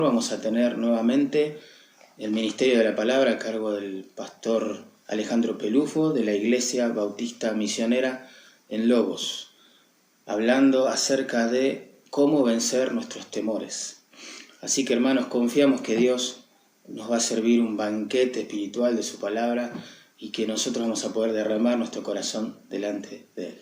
Vamos a tener nuevamente el Ministerio de la Palabra a cargo del pastor Alejandro Pelufo de la Iglesia Bautista Misionera en Lobos, hablando acerca de cómo vencer nuestros temores. Así que, hermanos, confiamos que Dios nos va a servir un banquete espiritual de su palabra y que nosotros vamos a poder derramar nuestro corazón delante de Él.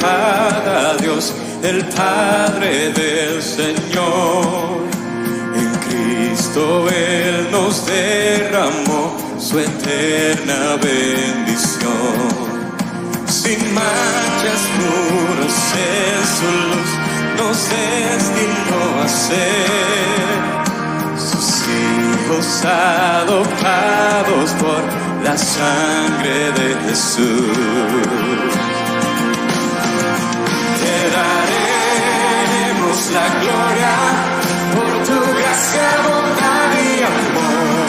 A Dios, el Padre del Señor. En Cristo Él nos derramó su eterna bendición. Sin manchas, puros en su luz, nos destinó a ser sus hijos adoptados por la sangre de Jesús. Te daremos la gloria por tu gracia, bondad y amor.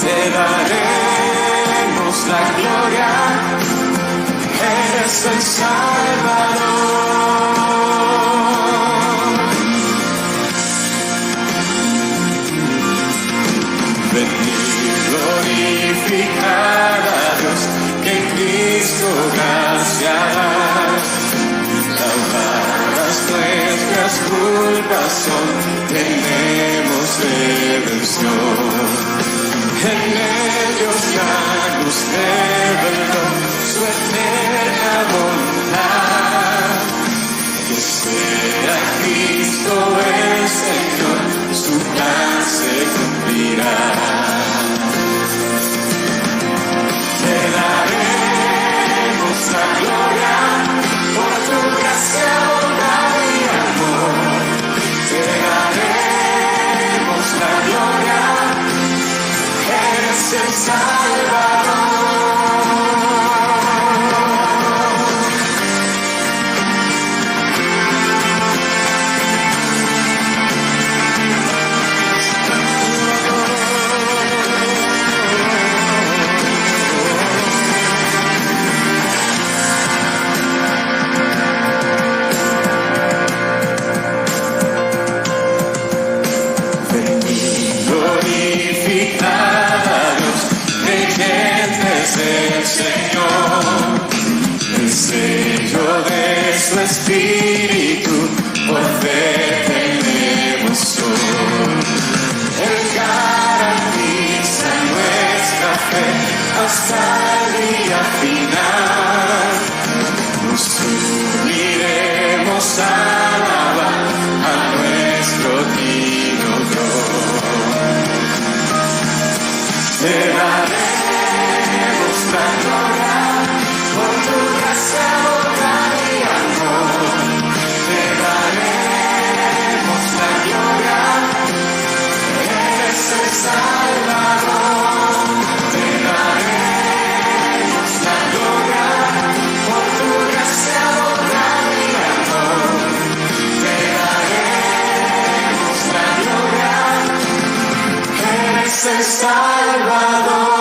Te daremos la gloria, eres el Salvador. Venid, glorificar a Dios, que en Cristo gracia das. Lavadas nuestras culpas son, tenemos redención. En ellos la luz reveló su eterna bondad. Que sea Cristo el Señor, su plan se cumplirá. Te daremos la gloria por tu gracia, bondad y amor. Te daremos la gloria, eres el Salvador. El Señor, el sello de su espíritu, por fe tenemos hoy. Él garantiza nuestra fe hasta el día final. Nos uniremos a alabar a nuestro divino Dios. Te daremos la gloria por tu gracia, bondad y amor. Te daremos la gloria, eres el Salvador. Te daremos la gloria por tu gracia, bondad y amor. Te daremos la gloria, eres el Salvador.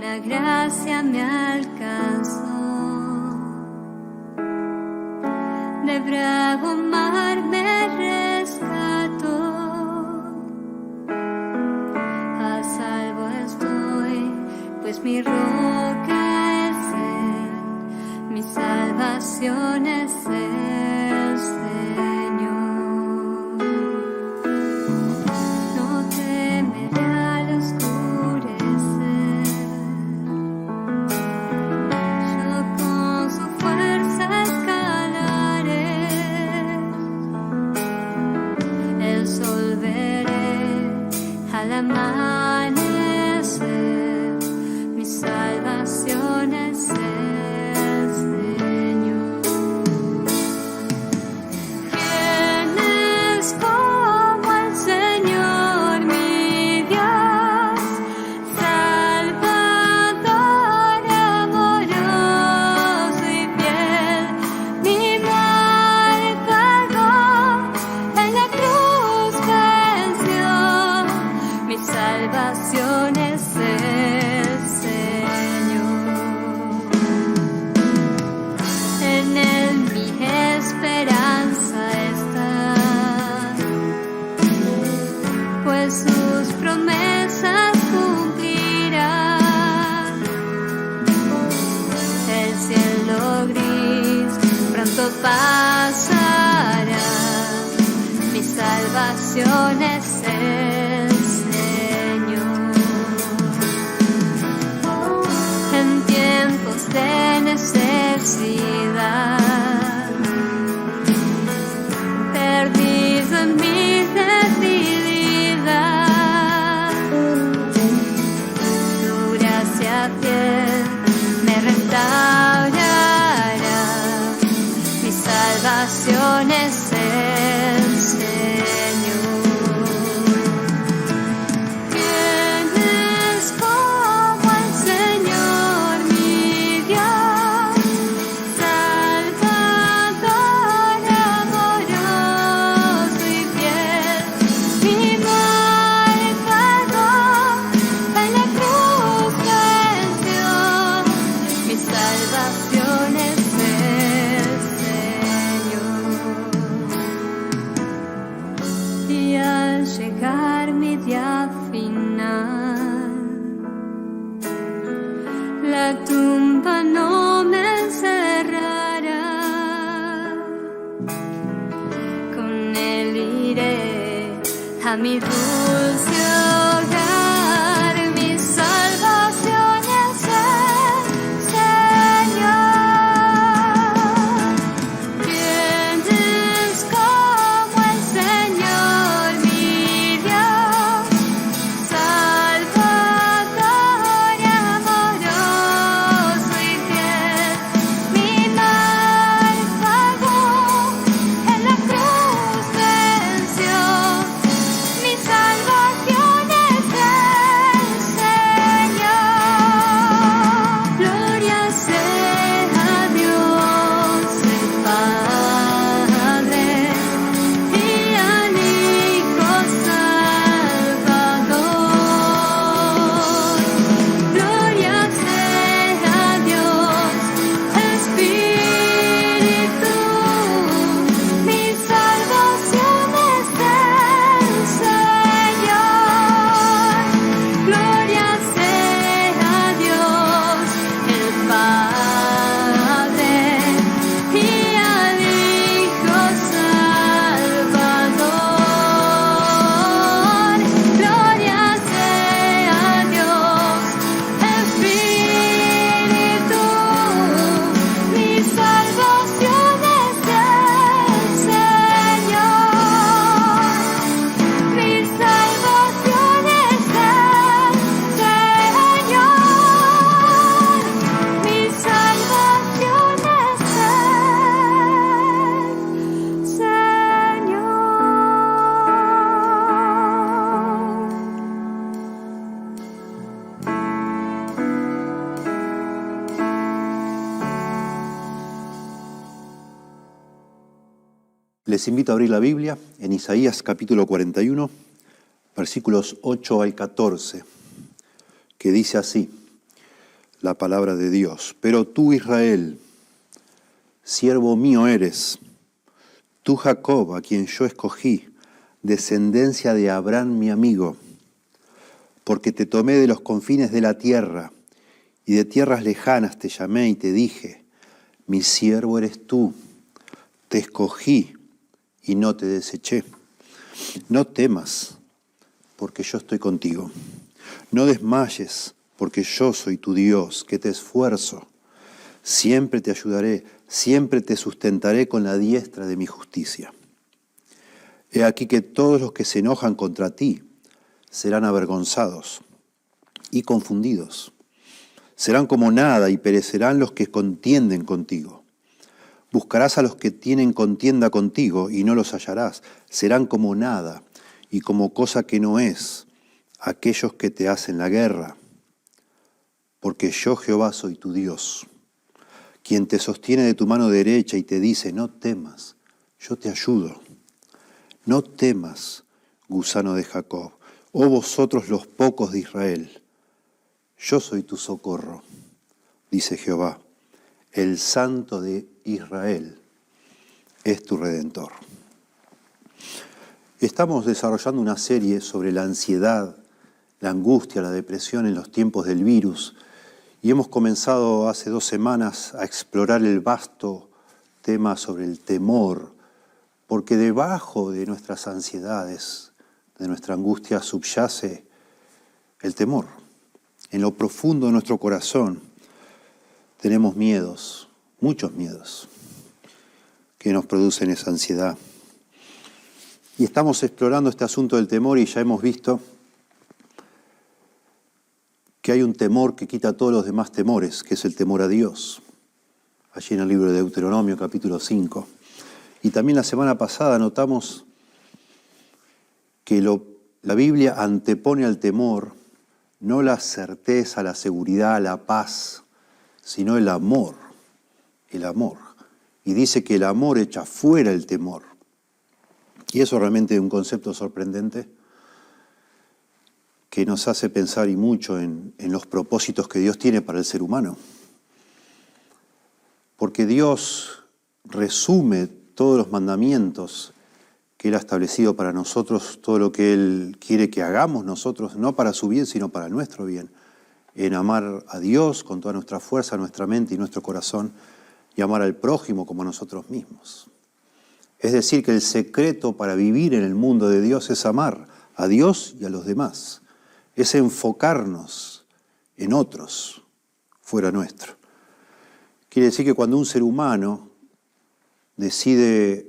la gracia me alcanzó. De bravo mar me rescató. A salvo estoy, pues mi roca es Él, mi salvación es el Señor. No temeré al oscurecer, yo con su fuerza escalaré. El sol veré al amanecer, mi salvación es el Señor. ¿Quién es como el Señor, mi Dios? Salvador, amoroso y fiel, mi mal pagó, en la cruz venció, mi salvación es el Señor. En Él mi esperanza está, pues sus promesas cumplirá. El cielo gris pronto pasará, mi salvación es el Señor. En tiempos de necesidad, perdido en mi debilidad, su gracia fiel me restaurará, mi salvación es el Señor. ¿Quién es como el Señor, mi Dios? Salvador, amoroso y fiel, mi mal pagó, en la cruz venció, mi salvación es el Señor. Y al llegar mi día final, la tumba no me encerrará. Con Él iré a mi dulce hogar, mi salvación es el Señor. ¿Quién es como el Señor, mi Dios? Salvador, amoroso y fiel, mi mal pagó, en la cruz venció, mi salvación es el Señor. Gloria sea a Dios el Padre y al Hijo Salvador. Gloria sea a Dios Espíritu, mi salvación es el Señor. Gloria sea a Dios el Padre y al Hijo Salvador. Gloria sea a Dios Espíritu, mi salvación es el Señor. Mi salvación es el Señor. Mi salvación es el Señor. Les invito a abrir la Biblia en Isaías capítulo 41, versículos 8 al 14, que dice así: la palabra de Dios. Pero tú, Israel, siervo mío eres, tú, Jacob, a quien yo escogí, descendencia de Abraham, mi amigo, porque te tomé de los confines de la tierra, y de tierras lejanas te llamé y te dije, mi siervo eres tú, te escogí y no te deseché. No temas, porque yo estoy contigo. No desmayes, porque yo soy tu Dios, que te esfuerzo. Siempre te ayudaré, siempre te sustentaré con la diestra de mi justicia. He aquí que todos los que se enojan contra ti serán avergonzados y confundidos. Serán como nada y perecerán los que contienden contigo. Buscarás a los que tienen contienda contigo y no los hallarás. Serán como nada y como cosa que no es aquellos que te hacen la guerra. Porque yo, Jehová, soy tu Dios, quien te sostiene de tu mano derecha y te dice, no temas, yo te ayudo. No temas, gusano de Jacob, oh vosotros los pocos de Israel. Yo soy tu socorro, dice Jehová, el Santo de Israel es tu Redentor. Estamos desarrollando una serie sobre la ansiedad, la angustia, la depresión en los tiempos del virus y hemos comenzado hace 2 semanas a explorar el vasto tema sobre el temor, porque debajo de nuestras ansiedades, de nuestra angustia subyace el temor. En lo profundo de nuestro corazón tenemos miedos, muchos miedos, que nos producen esa ansiedad. Y estamos explorando este asunto del temor y ya hemos visto que hay un temor que quita todos los demás temores, que es el temor a Dios. Allí en el libro de Deuteronomio, capítulo 5. Y también la semana pasada notamos que la Biblia antepone al temor no la certeza, la seguridad, la paz, sino el amor. El amor. Y dice que el amor echa fuera el temor. Y eso realmente es un concepto sorprendente que nos hace pensar y mucho en los propósitos que Dios tiene para el ser humano. Porque Dios resume todos los mandamientos que Él ha establecido para nosotros, todo lo que Él quiere que hagamos nosotros, no para su bien, sino para nuestro bien, en amar a Dios con toda nuestra fuerza, nuestra mente y nuestro corazón, y amar al prójimo como a nosotros mismos. Es decir, que el secreto para vivir en el mundo de Dios es amar a Dios y a los demás, es enfocarnos en otros, fuera nuestro. Quiere decir que cuando un ser humano decide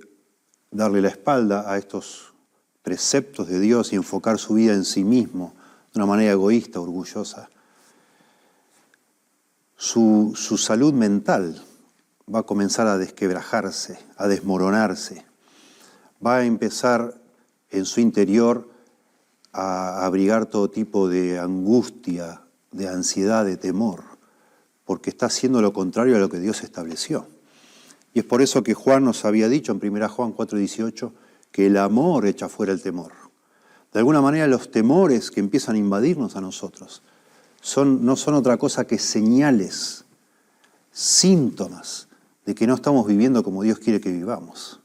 darle la espalda a estos preceptos de Dios y enfocar su vida en sí mismo de una manera egoísta, orgullosa, su salud mental va a comenzar a desquebrajarse, a desmoronarse. Va a empezar en su interior a abrigar todo tipo de angustia, de ansiedad, de temor, porque está haciendo lo contrario a lo que Dios estableció. Y es por eso que Juan nos había dicho en 1 Juan 4:18 que el amor echa fuera el temor. De alguna manera los temores que empiezan a invadirnos a nosotros no son otra cosa que señales, síntomas de que no estamos viviendo como Dios quiere que vivamos.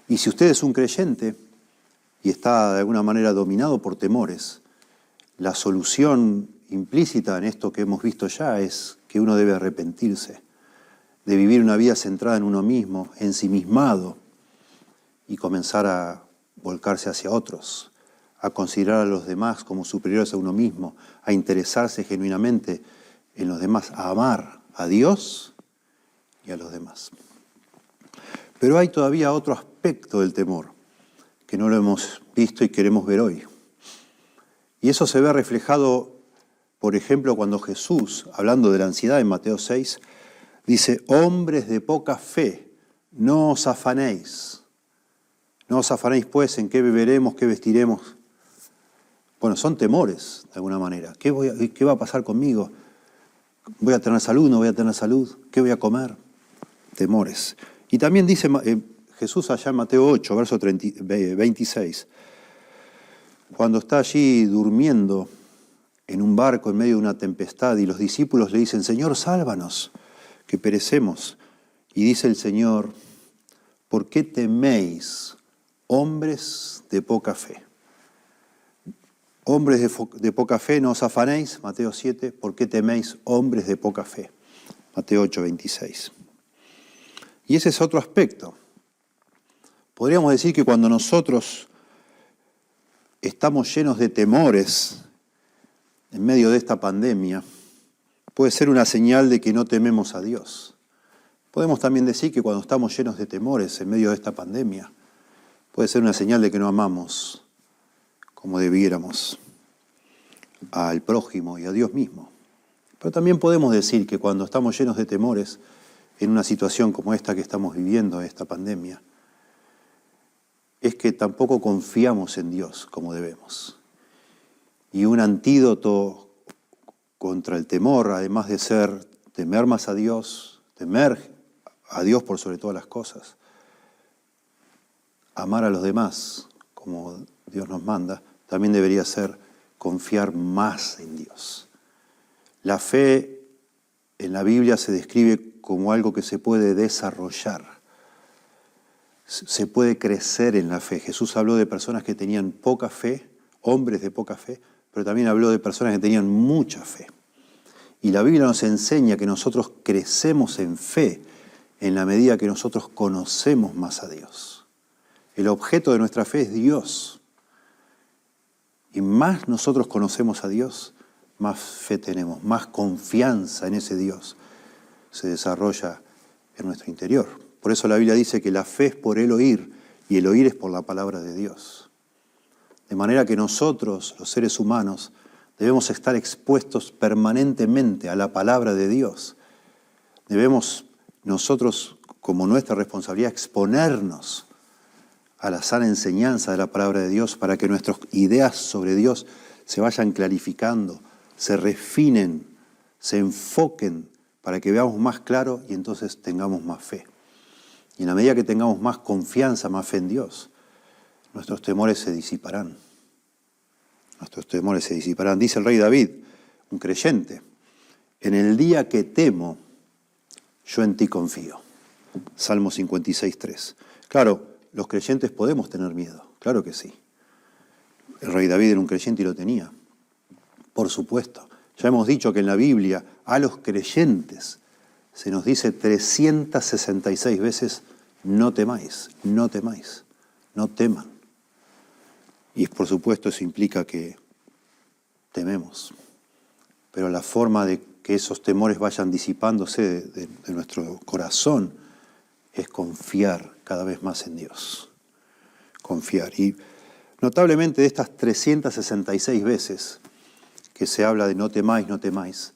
Y si usted es un creyente y está de alguna manera dominado por temores, la solución implícita en esto que hemos visto ya es que uno debe arrepentirse, de vivir una vida centrada en uno mismo, ensimismado, y comenzar a volcarse hacia otros, a considerar a los demás como superiores a uno mismo, a interesarse genuinamente en los demás, a amar a Dios y a los demás. Pero hay todavía otro aspecto del temor que no lo hemos visto y queremos ver hoy. Y eso se ve reflejado, por ejemplo, cuando Jesús, hablando de la ansiedad en Mateo 6, dice, hombres de poca fe, no os afanéis. No os afanéis pues en qué beberemos, qué vestiremos. Bueno, son temores, de alguna manera. ¿Qué va a pasar conmigo? ¿Voy a tener salud? ¿No voy a tener salud? ¿Qué voy a comer? Temores. Y también dice Jesús allá en Mateo 8, verso 26, cuando está allí durmiendo en un barco en medio de una tempestad y los discípulos le dicen, Señor, sálvanos, que perecemos. Y dice el Señor, ¿por qué teméis, hombres de poca fe? Hombres de poca fe, no os afanéis, Mateo 7, ¿por qué teméis, hombres de poca fe? Mateo 8, 26. Y ese es otro aspecto. Podríamos decir que cuando nosotros estamos llenos de temores en medio de esta pandemia, puede ser una señal de que no tememos a Dios. Podemos también decir que cuando estamos llenos de temores en medio de esta pandemia, puede ser una señal de que no amamos como debiéramos al prójimo y a Dios mismo. Pero también podemos decir que cuando estamos llenos de temores en una situación como esta que estamos viviendo, esta pandemia, es que tampoco confiamos en Dios como debemos. Y un antídoto contra el temor, además de ser temer más a Dios, temer a Dios por sobre todas las cosas, amar a los demás como Dios nos manda, también debería ser confiar más en Dios. La fe en la Biblia se describe como algo que se puede desarrollar. Se puede crecer en la fe. Jesús habló de personas que tenían poca fe, hombres de poca fe, pero también habló de personas que tenían mucha fe. Y la Biblia nos enseña que nosotros crecemos en fe en la medida que nosotros conocemos más a Dios. El objeto de nuestra fe es Dios. Y más nosotros conocemos a Dios, más fe tenemos, más confianza en ese Dios se desarrolla en nuestro interior. Por eso la Biblia dice que la fe es por el oír y el oír es por la palabra de Dios. De manera que nosotros, los seres humanos, debemos estar expuestos permanentemente a la palabra de Dios. Debemos nosotros, como nuestra responsabilidad, exponernos a la sana enseñanza de la palabra de Dios para que nuestras ideas sobre Dios se vayan clarificando, se refinen, se enfoquen para que veamos más claro y entonces tengamos más fe. Y en la medida que tengamos más confianza, más fe en Dios, nuestros temores se disiparán. Nuestros temores se disiparán. Dice el rey David, un creyente, en el día que temo, yo en ti confío. Salmo 56, 3. Claro, los creyentes podemos tener miedo, claro que sí. El rey David era un creyente y lo tenía, por supuesto. Ya hemos dicho que en la Biblia a los creyentes se nos dice 366 veces, no temáis, no temáis, no teman. Y por supuesto eso implica que tememos. Pero la forma de que esos temores vayan disipándose de nuestro corazón es confiar cada vez más en Dios. Confiar. Y notablemente de estas 366 veces que se habla de no temáis, no temáis,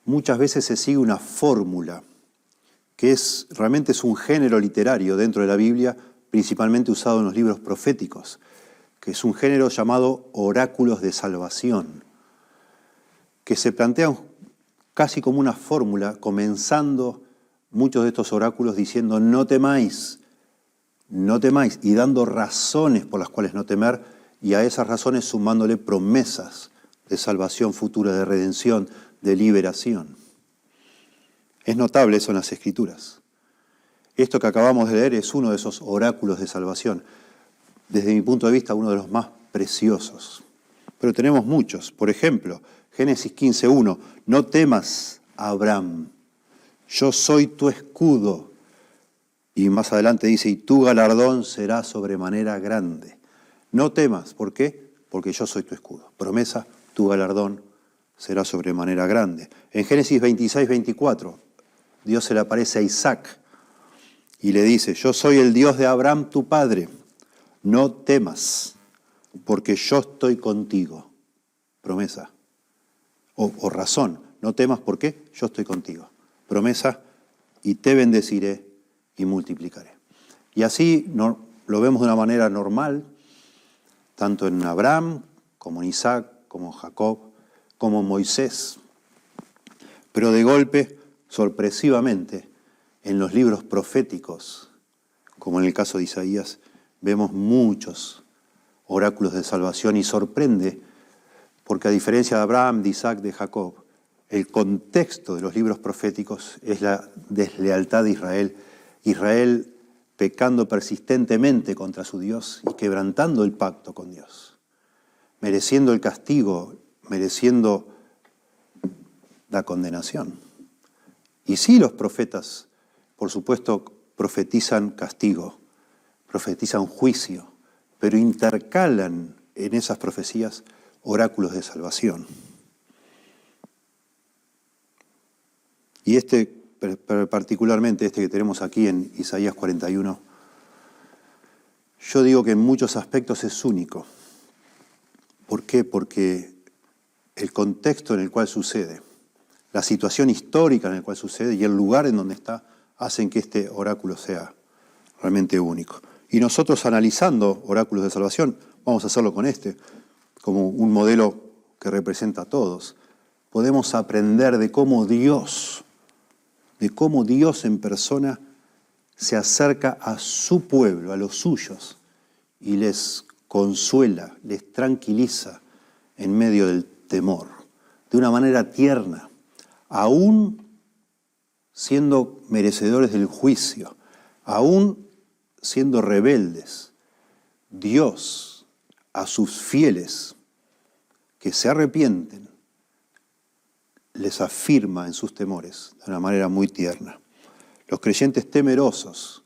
muchas veces se sigue una fórmula que realmente es un género literario dentro de la Biblia, principalmente usado en los libros proféticos, que es un género llamado oráculos de salvación, que se plantean casi como una fórmula, comenzando muchos de estos oráculos diciendo no temáis, y dando razones por las cuales no temer, y a esas razones sumándole promesas de salvación futura, de redención, de liberación. Es notable eso en las Escrituras. Esto que acabamos de leer es uno de esos oráculos de salvación. Desde mi punto de vista, uno de los más preciosos. Pero tenemos muchos. Por ejemplo, Génesis 15:1. No temas, Abraham, yo soy tu escudo. Y más adelante dice, y tu galardón será sobremanera grande. No temas, ¿por qué? Porque yo soy tu escudo. Promesa, tu galardón será sobremanera grande. En Génesis 26:24, Dios se le aparece a Isaac y le dice, yo soy el Dios de Abraham tu padre, no temas, porque yo estoy contigo. Promesa. O razón, no temas, ¿por qué? Yo estoy contigo. Promesa, y te bendeciré y multiplicaré. Y así lo vemos de una manera normal, tanto en Abraham, como en Isaac, como en Jacob, como en Moisés. Pero de golpe, sorpresivamente, en los libros proféticos, como en el caso de Isaías, vemos muchos oráculos de salvación y sorprende porque a diferencia de Abraham, de Isaac, de Jacob, el contexto de los libros proféticos es la deslealtad de Israel. Israel pecando persistentemente contra su Dios y quebrantando el pacto con Dios, mereciendo el castigo, mereciendo la condenación. Y sí, los profetas, por supuesto, profetizan castigo, profetizan juicio, pero intercalan en esas profecías oráculos de salvación. Y particularmente este que tenemos aquí en Isaías 41, yo digo que en muchos aspectos es único. ¿Por qué? Porque el contexto en el cual sucede, la situación histórica en la cual sucede y el lugar en donde está, hacen que este oráculo sea realmente único. Y nosotros, analizando oráculos de salvación, vamos a hacerlo con este, como un modelo que representa a todos. Podemos aprender de cómo Dios en persona se acerca a su pueblo, a los suyos, y les consuela, les tranquiliza en medio del temor, de una manera tierna, aún siendo merecedores del juicio, aún siendo rebeldes. Dios a sus fieles que se arrepienten les afirma en sus temores de una manera muy tierna. Los creyentes temerosos,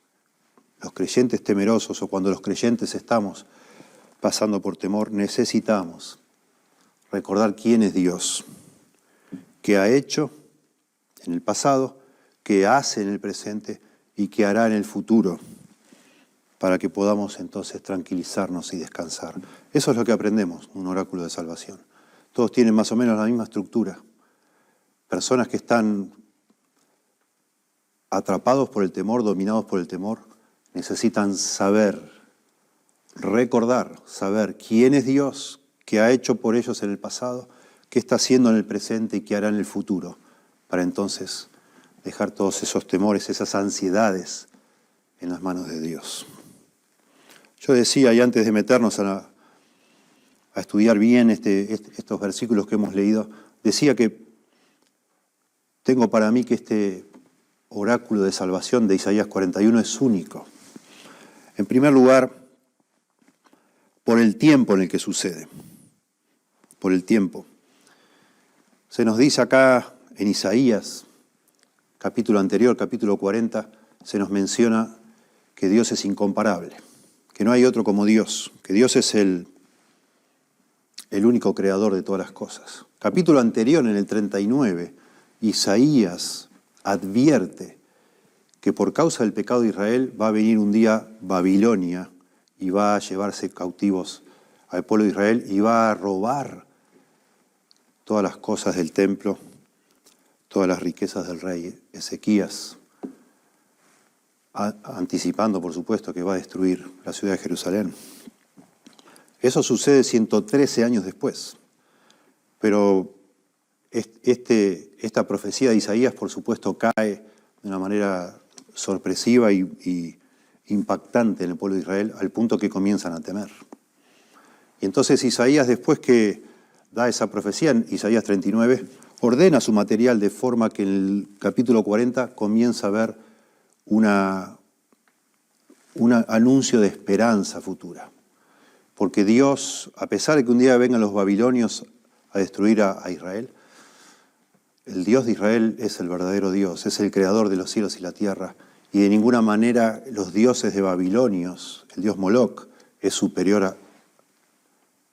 o cuando los creyentes estamos pasando por temor, necesitamos recordar quién es Dios, qué ha hecho en el pasado, qué hace en el presente y qué hará en el futuro, para que podamos entonces tranquilizarnos y descansar. Eso es lo que aprendemos, un oráculo de salvación. Todos tienen más o menos la misma estructura. Personas que están atrapados por el temor, dominados por el temor, necesitan saber, recordar, saber quién es Dios, qué ha hecho por ellos en el pasado, qué está haciendo en el presente y qué hará en el futuro, para entonces dejar todos esos temores, esas ansiedades en las manos de Dios. Yo decía, y antes de meternos a estudiar bien estos versículos que hemos leído, decía que tengo para mí que este oráculo de salvación de Isaías 41 es único. En primer lugar, por el tiempo en el que sucede. Por el tiempo. Se nos dice acá en Isaías, capítulo anterior, capítulo 40, se nos menciona que Dios es incomparable, que no hay otro como Dios, que Dios es el único creador de todas las cosas. Capítulo anterior, en el 39, Isaías advierte que por causa del pecado de Israel va a venir un día Babilonia y va a llevarse cautivos al pueblo de Israel y va a robar todas las cosas del templo, todas las riquezas del rey Ezequías, anticipando, por supuesto, que va a destruir la ciudad de Jerusalén. Eso sucede 113 años después, pero esta profecía de Isaías, por supuesto, cae de una manera sorpresiva y impactante en el pueblo de Israel, al punto que comienzan a temer. Y entonces Isaías, después que da esa profecía, en Isaías 39, ordena su material de forma que en el capítulo 40 comienza a ver un anuncio de esperanza futura. Porque Dios, a pesar de que un día vengan los babilonios a destruir a Israel, el Dios de Israel es el verdadero Dios, es el creador de los cielos y la tierra, y de ninguna manera los dioses de babilonios, el dios Moloc, es superior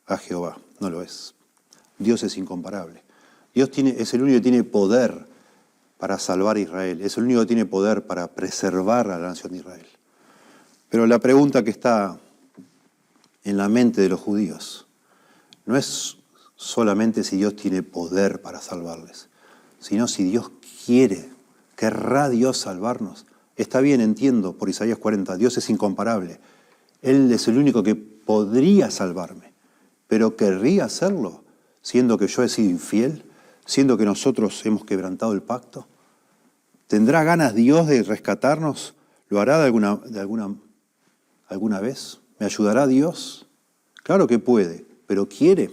a Jehová, no lo es. Dios es incomparable. Dios es el único que tiene poder para salvar a Israel, es el único que tiene poder para preservar a la nación de Israel. Pero la pregunta que está en la mente de los judíos no es solamente si Dios tiene poder para salvarles, sino si Dios quiere, querrá Dios salvarnos. Está bien, entiendo, por Isaías 40, Dios es incomparable. Él es el único que podría salvarme, pero ¿querría hacerlo siendo que yo he sido infiel? ¿Siendo que nosotros hemos quebrantado el pacto? ¿Tendrá ganas Dios de rescatarnos? ¿Lo hará de alguna vez? ¿Me ayudará Dios? Claro que puede, pero ¿quiere?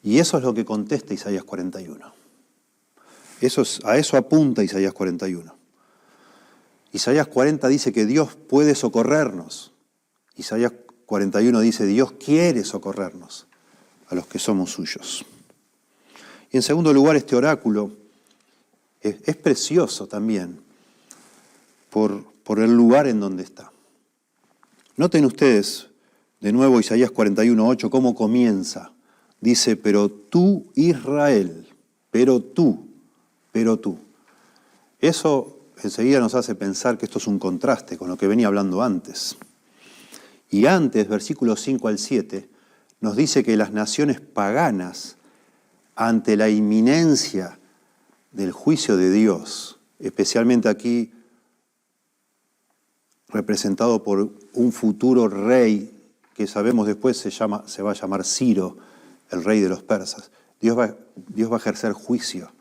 Y eso es lo que contesta Isaías 41. A eso apunta Isaías 41. Isaías 40 dice que Dios puede socorrernos. Isaías 41 dice, Dios quiere socorrernos a los que somos suyos. Y en segundo lugar, este oráculo es precioso también por el lugar en donde está. Noten ustedes, de nuevo Isaías 41:8, cómo comienza. Dice, pero tú, Israel, pero tú. Eso enseguida nos hace pensar que esto es un contraste con lo que venía hablando antes. Y antes, versículos 5 al 7, nos dice que las naciones paganas, ante la inminencia del juicio de Dios, especialmente aquí representado por un futuro rey que sabemos después se va a llamar Ciro, el rey de los persas. Dios va a ejercer juicio,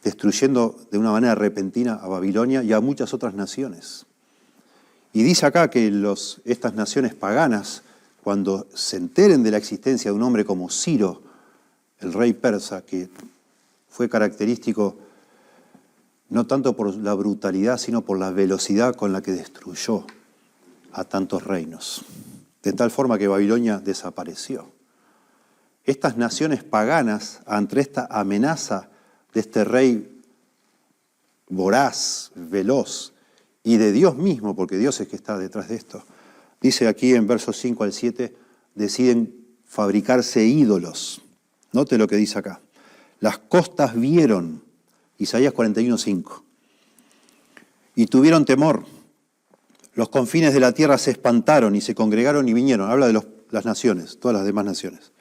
destruyendo de una manera repentina a Babilonia y a muchas otras naciones. Y dice acá que estas naciones paganas, cuando se enteren de la existencia de un hombre como Ciro, el rey persa, que fue característico no tanto por la brutalidad, sino por la velocidad con la que destruyó a tantos reinos, de tal forma que Babilonia desapareció. Estas naciones paganas, ante esta amenaza de este rey voraz, veloz, y de Dios mismo, porque Dios es que está detrás de esto, dice aquí en versos 5 al 7, deciden fabricarse ídolos. Note lo que dice acá. Las costas vieron, Isaías 41:5, y tuvieron temor. Los confines de la tierra se espantaron y se congregaron y vinieron. Habla de las naciones, todas las demás naciones.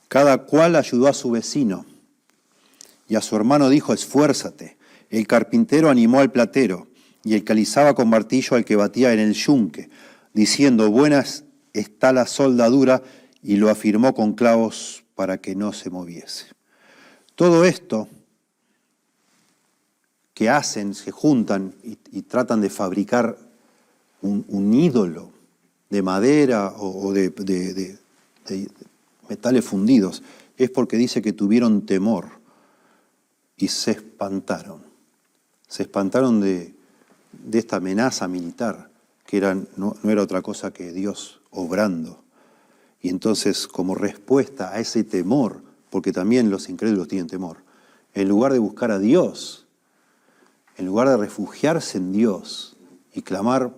Cada cual ayudó a su vecino y a su hermano dijo, esfuérzate. El carpintero animó al platero y el que alisaba con martillo al que batía en el yunque, diciendo, buena está la soldadura, y lo afirmó con clavos para que no se moviese. Todo esto que hacen, se juntan y tratan de fabricar un ídolo de madera o de metales fundidos, es porque dice que tuvieron temor y se espantaron. Se espantaron de esta amenaza militar, que no era otra cosa que Dios obrando. Y entonces, como respuesta a ese temor, porque también los incrédulos tienen temor, en lugar de buscar a Dios, en lugar de refugiarse en Dios y clamar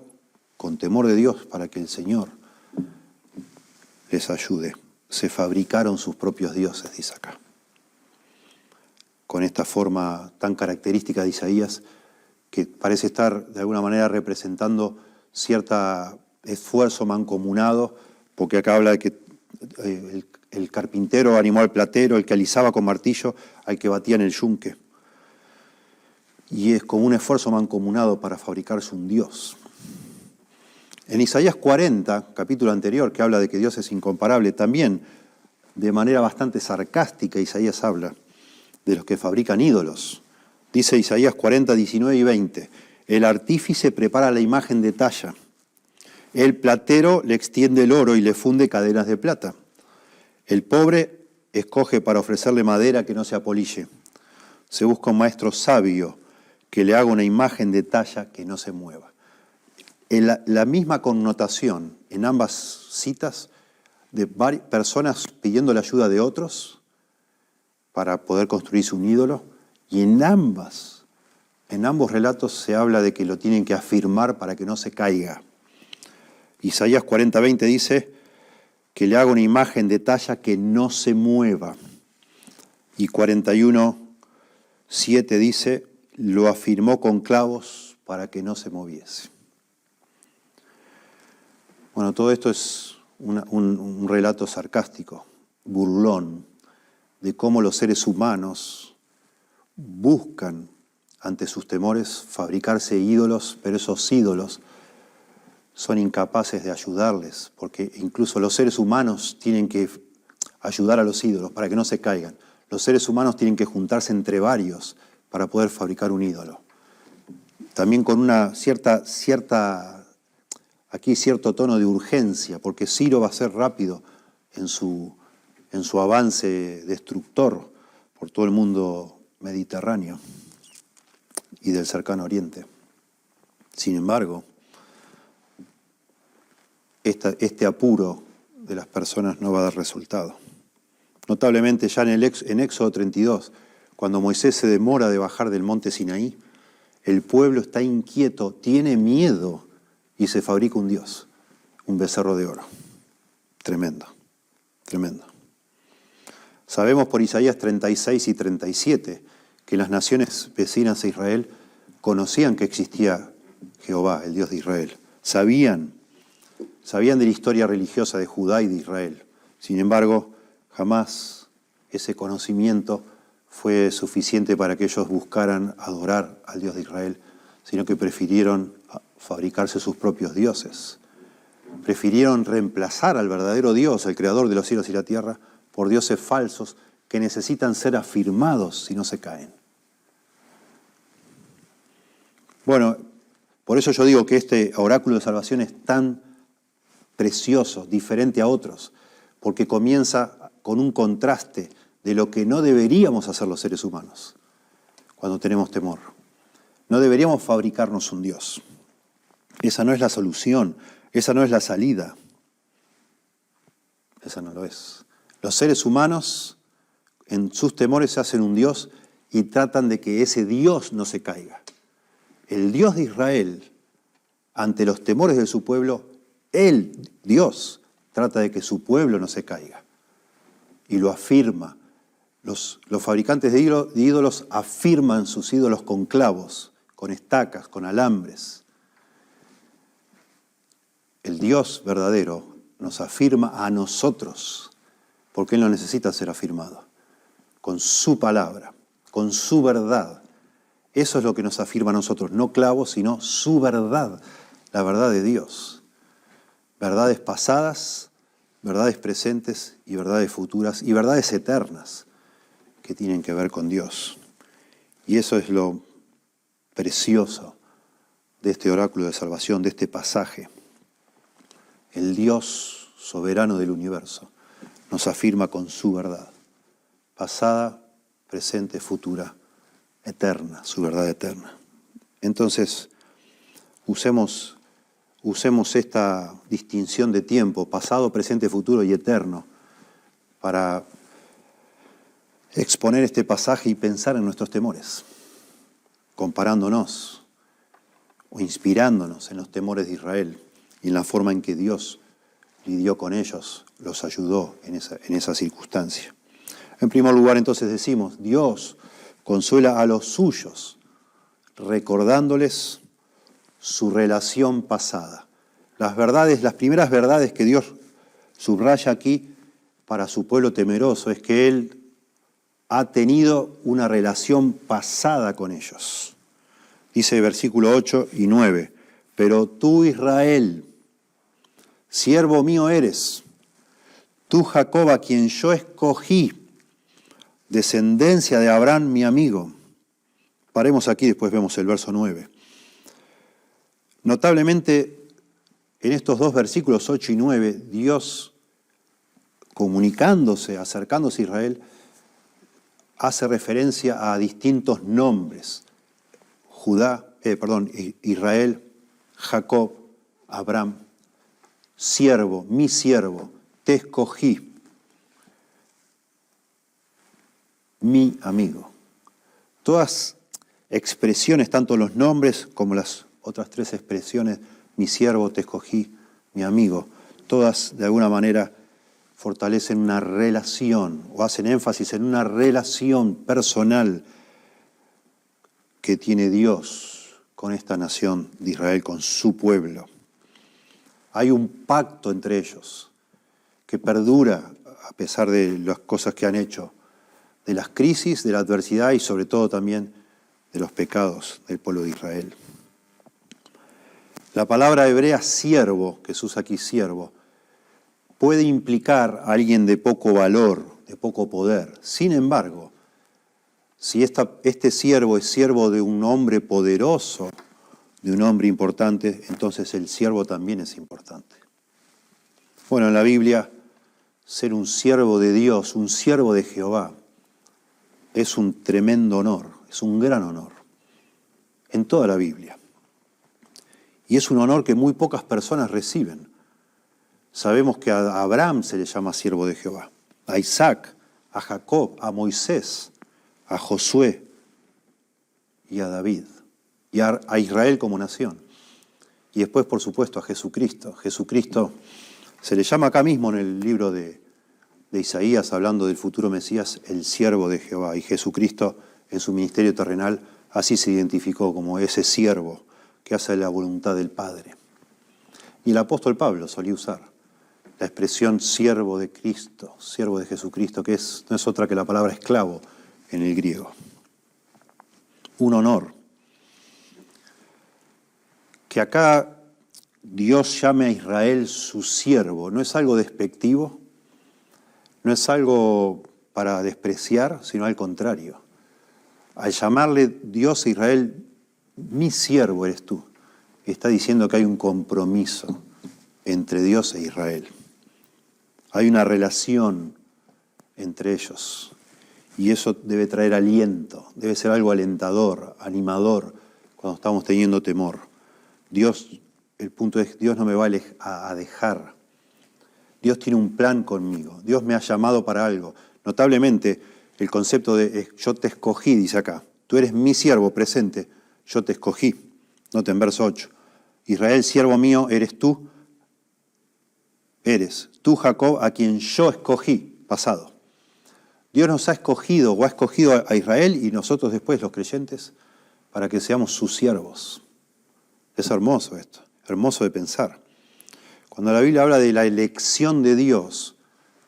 con temor de Dios para que el Señor les ayude, se fabricaron sus propios dioses, dice acá. Con esta forma tan característica de Isaías, que parece estar de alguna manera representando cierto esfuerzo mancomunado, porque acá habla de que el carpintero animó al platero, el que alisaba con martillo, al que batía en el yunque. Y es como un esfuerzo mancomunado para fabricarse un Dios. En Isaías 40, capítulo anterior, que habla de que Dios es incomparable, también de manera bastante sarcástica Isaías habla de los que fabrican ídolos. Dice Isaías 40, 19 y 20, el artífice prepara la imagen de talla, el platero le extiende el oro y le funde cadenas de plata. El pobre escoge para ofrecerle madera que no se apolille. Se busca un maestro sabio que le haga una imagen de talla que no se mueva. La misma connotación en ambas citas de personas pidiendo la ayuda de otros para poder construirse un ídolo, y en ambos relatos se habla de que lo tienen que afirmar para que no se caiga. Isaías 40, 20 dice que le haga una imagen de talla que no se mueva. Y 41, 7 dice, lo afirmó con clavos para que no se moviese. Bueno, todo esto es un relato sarcástico, burlón, de cómo los seres humanos buscan, ante sus temores, fabricarse ídolos, pero esos ídolos son incapaces de ayudarles, porque incluso los seres humanos tienen que ayudar a los ídolos para que no se caigan. Los seres humanos tienen que juntarse entre varios para poder fabricar un ídolo. También con una cierto tono de urgencia, porque Ciro va a ser rápido en su en su avance destructor por todo el mundo mediterráneo y del cercano oriente. Sin embargo, este apuro de las personas no va a dar resultado. Notablemente ya en Éxodo 32, cuando Moisés se demora de bajar del monte Sinaí, el pueblo está inquieto, tiene miedo y se fabrica un dios, un becerro de oro. Tremendo, tremendo. Sabemos por Isaías 36 y 37 que las naciones vecinas a Israel conocían que existía Jehová, el Dios de Israel. Sabían de la historia religiosa de Judá y de Israel. Sin embargo, jamás ese conocimiento fue suficiente para que ellos buscaran adorar al Dios de Israel, sino que prefirieron fabricarse sus propios dioses. Prefirieron reemplazar al verdadero Dios, el creador de los cielos y la tierra, por dioses falsos que necesitan ser afirmados si no se caen. Bueno, por eso yo digo que este oráculo de salvación es tan precioso, diferente a otros, porque comienza con un contraste de lo que no deberíamos hacer los seres humanos cuando tenemos temor. No deberíamos fabricarnos un Dios. Esa no es la solución, esa no es la salida. Esa no lo es. Los seres humanos en sus temores se hacen un Dios y tratan de que ese Dios no se caiga. El Dios de Israel, ante los temores de su pueblo, Él, Dios, trata de que su pueblo no se caiga. Y lo afirma. Los fabricantes de ídolos afirman sus ídolos con clavos, con estacas, con alambres. El Dios verdadero nos afirma a nosotros, porque Él no necesita ser afirmado, con su palabra, con su verdad. Eso es lo que nos afirma a nosotros, no clavos, sino su verdad, la verdad de Dios. Verdades pasadas, verdades presentes y verdades futuras y verdades eternas que tienen que ver con Dios. Y eso es lo precioso de este oráculo de salvación, de este pasaje. El Dios soberano del universo nos afirma con su verdad, pasada, presente, futura, eterna, su verdad eterna. Entonces, usemos esta distinción de tiempo, pasado, presente, futuro y eterno, para exponer este pasaje y pensar en nuestros temores, comparándonos o inspirándonos en los temores de Israel y en la forma en que Dios lidió con ellos, los ayudó en esa circunstancia. En primer lugar, entonces decimos, Dios consuela a los suyos, recordándoles su relación pasada. Las primeras verdades que Dios subraya aquí para su pueblo temeroso es que Él ha tenido una relación pasada con ellos. Dice versículo 8 y 9, pero tú, Israel, siervo mío eres, tú, Jacob, a quien yo escogí, descendencia de Abraham, mi amigo. Paremos aquí, después vemos el verso 9. Notablemente, en estos dos versículos 8 y 9, Dios, comunicándose, acercándose a Israel, hace referencia a distintos nombres. Israel, Jacob, Abraham, siervo, mi siervo, te escogí, mi amigo. Todas expresiones, tanto los nombres como las otras tres expresiones, mi siervo, te escogí, mi amigo, todas de alguna manera fortalecen una relación o hacen énfasis en una relación personal que tiene Dios con esta nación de Israel, con su pueblo. Hay un pacto entre ellos que perdura a pesar de las cosas que han hecho, de las crisis, de la adversidad y sobre todo también de los pecados del pueblo de Israel. La palabra hebrea siervo, que se usa aquí siervo, puede implicar a alguien de poco valor, de poco poder. Sin embargo, si este siervo es siervo de un hombre poderoso, de un hombre importante, entonces el siervo también es importante. Bueno, en la Biblia ser un siervo de Dios, un siervo de Jehová, es un tremendo honor, es un gran honor en toda la Biblia. Y es un honor que muy pocas personas reciben. Sabemos que a Abraham se le llama siervo de Jehová, a Isaac, a Jacob, a Moisés, a Josué y a David, y a Israel como nación. Y después, por supuesto, a Jesucristo. Jesucristo se le llama acá mismo en el libro de Isaías, hablando del futuro Mesías, el siervo de Jehová. Y Jesucristo, en su ministerio terrenal, así se identificó como ese siervo que hace la voluntad del Padre. Y el apóstol Pablo solía usar la expresión siervo de Cristo, siervo de Jesucristo, que no es otra que la palabra esclavo en el griego. Un honor. Que acá Dios llame a Israel su siervo, no es algo despectivo, no es algo para despreciar, sino al contrario. Al llamarle Dios a Israel, mi siervo eres tú, está diciendo que hay un compromiso entre Dios e Israel. Hay una relación entre ellos y eso debe traer aliento, debe ser algo alentador, animador cuando estamos teniendo temor. El punto es, Dios no me va a dejar. Dios tiene un plan conmigo. Dios me ha llamado para algo. Notablemente, el concepto de yo te escogí, dice acá. Tú eres mi siervo presente, yo te escogí. Nota en verso 8. Israel, siervo mío, eres tú. Eres tú, Jacob, a quien yo escogí, pasado. Dios nos ha escogido o ha escogido a Israel y nosotros después, los creyentes, para que seamos sus siervos. Es hermoso esto, hermoso de pensar. Cuando la Biblia habla de la elección de Dios,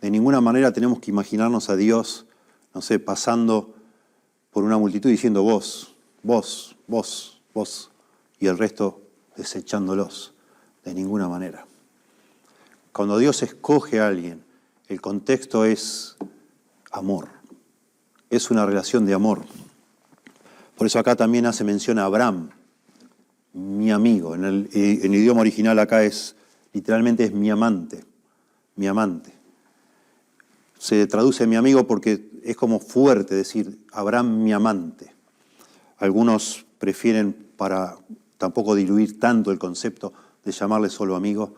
de ninguna manera tenemos que imaginarnos a Dios, no sé, pasando por una multitud diciendo vos, vos, vos, vos, y el resto desechándolos. De ninguna manera. Cuando Dios escoge a alguien, el contexto es amor. Es una relación de amor. Por eso acá también hace mención a Abraham, mi amigo. En el idioma original acá literalmente es mi amante, mi amante. Se traduce mi amigo porque es como fuerte decir Abraham mi amante. Algunos prefieren, para tampoco diluir tanto el concepto de llamarle solo amigo,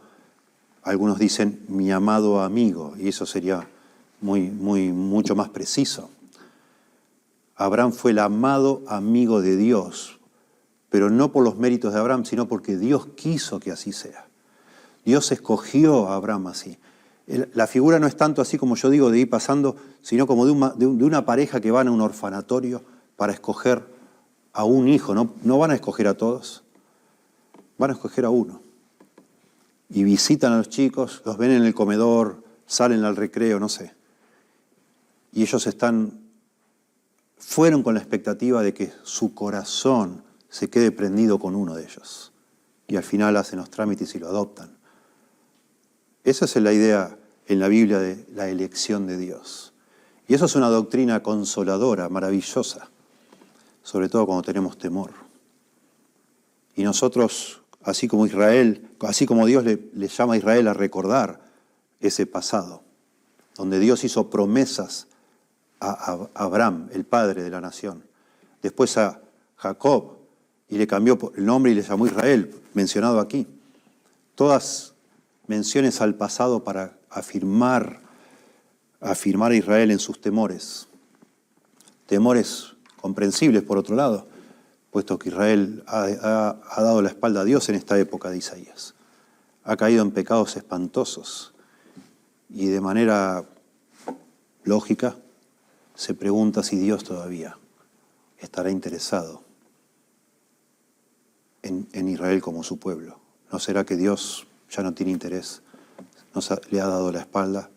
algunos dicen mi amado amigo, y eso sería mucho más preciso. Abraham fue el amado amigo de Dios, pero no por los méritos de Abraham, sino porque Dios quiso que así sea. Dios escogió a Abraham así. La figura no es tanto así como yo digo de ir pasando, sino como de una pareja que van a un orfanatorio para escoger a un hijo. No van a escoger a todos, van a escoger a uno. Y visitan a los chicos, los ven en el comedor, salen al recreo, no sé. Y ellos fueron con la expectativa de que su corazón se quede prendido con uno de ellos. Y al final hacen los trámites y lo adoptan. Esa es la idea en la Biblia de la elección de Dios. Y eso es una doctrina consoladora, maravillosa, sobre todo cuando tenemos temor. Y nosotros, así como Dios le llama a Israel a recordar ese pasado, donde Dios hizo promesas a Abraham, el padre de la nación, después a Jacob, y le cambió el nombre y le llamó Israel, mencionado aquí. Todas menciones al pasado para afirmar a Israel en sus temores. Temores comprensibles, por otro lado, puesto que Israel ha dado la espalda a Dios en esta época de Isaías. Ha caído en pecados espantosos y de manera lógica se pregunta si Dios todavía estará interesado en Israel como su pueblo. ¿No será que Dios ya no tiene interés? Le ha dado la espalda.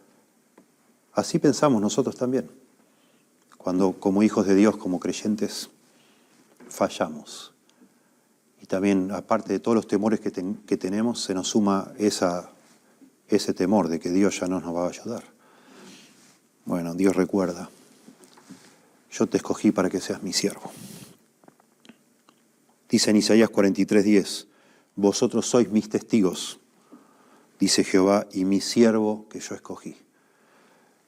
Así pensamos nosotros también. Cuando como hijos de Dios, como creyentes, fallamos. Y también, aparte de todos los temores que tenemos, se nos suma ese temor de que Dios ya no nos va a ayudar. Bueno, Dios recuerda, yo te escogí para que seas mi siervo. Dice en Isaías 43:10, vosotros sois mis testigos, dice Jehová, y mi siervo que yo escogí.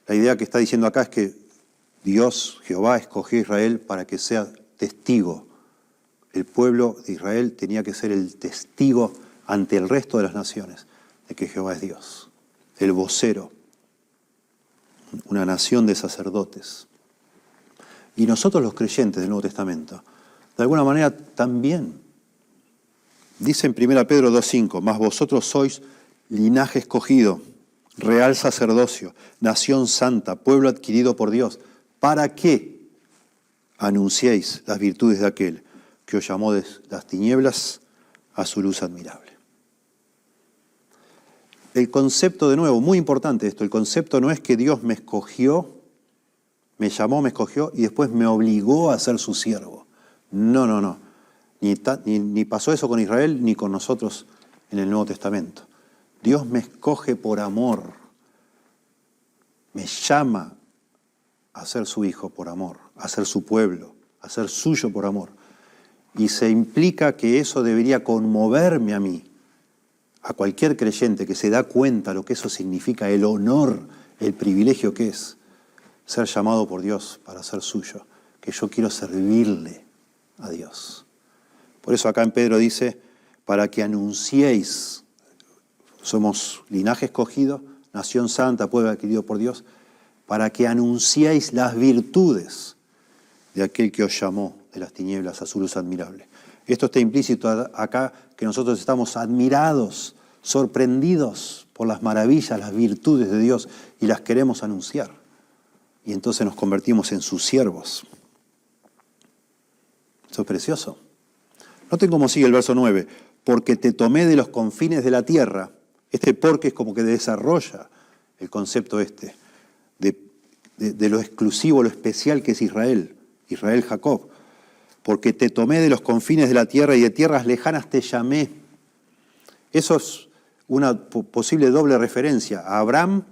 La idea que está diciendo acá es que Dios, Jehová, escogió a Israel para que sea testigo. El pueblo de Israel tenía que ser el testigo ante el resto de las naciones de que Jehová es Dios. El vocero, una nación de sacerdotes. Y nosotros los creyentes del Nuevo Testamento, de alguna manera también. Dice en 1 Pedro 2:5, mas vosotros sois linaje escogido, real sacerdocio, nación santa, pueblo adquirido por Dios, para que anunciéis las virtudes de aquel que os llamó de las tinieblas a su luz admirable. El concepto, de nuevo, muy importante esto, el concepto no es que Dios me escogió, me llamó, me escogió y después me obligó a ser su siervo. No. Ni pasó eso con Israel ni con nosotros en el Nuevo Testamento. Dios me escoge por amor, me llama a ser su hijo por amor, a ser su pueblo, a ser suyo por amor. Y se implica que eso debería conmoverme a mí, a cualquier creyente que se da cuenta lo que eso significa, el honor, el privilegio que es ser llamado por Dios para ser suyo, que yo quiero servirle a Dios. Por eso acá en Pedro dice, para que anunciéis, somos linaje escogido, nación santa, pueblo adquirido por Dios, para que anunciéis las virtudes de aquel que os llamó de las tinieblas a su luz admirable. Esto está implícito acá, que nosotros estamos admirados, sorprendidos por las maravillas, las virtudes de Dios y las queremos anunciar. Y entonces nos convertimos en sus siervos. Eso es precioso. Noten cómo sigue el verso 9. Porque te tomé de los confines de la tierra. Este porque es como que desarrolla el concepto de lo exclusivo, lo especial que es Israel. Israel Jacob. Porque te tomé de los confines de la tierra y de tierras lejanas te llamé. Eso es una posible doble referencia. A Abraham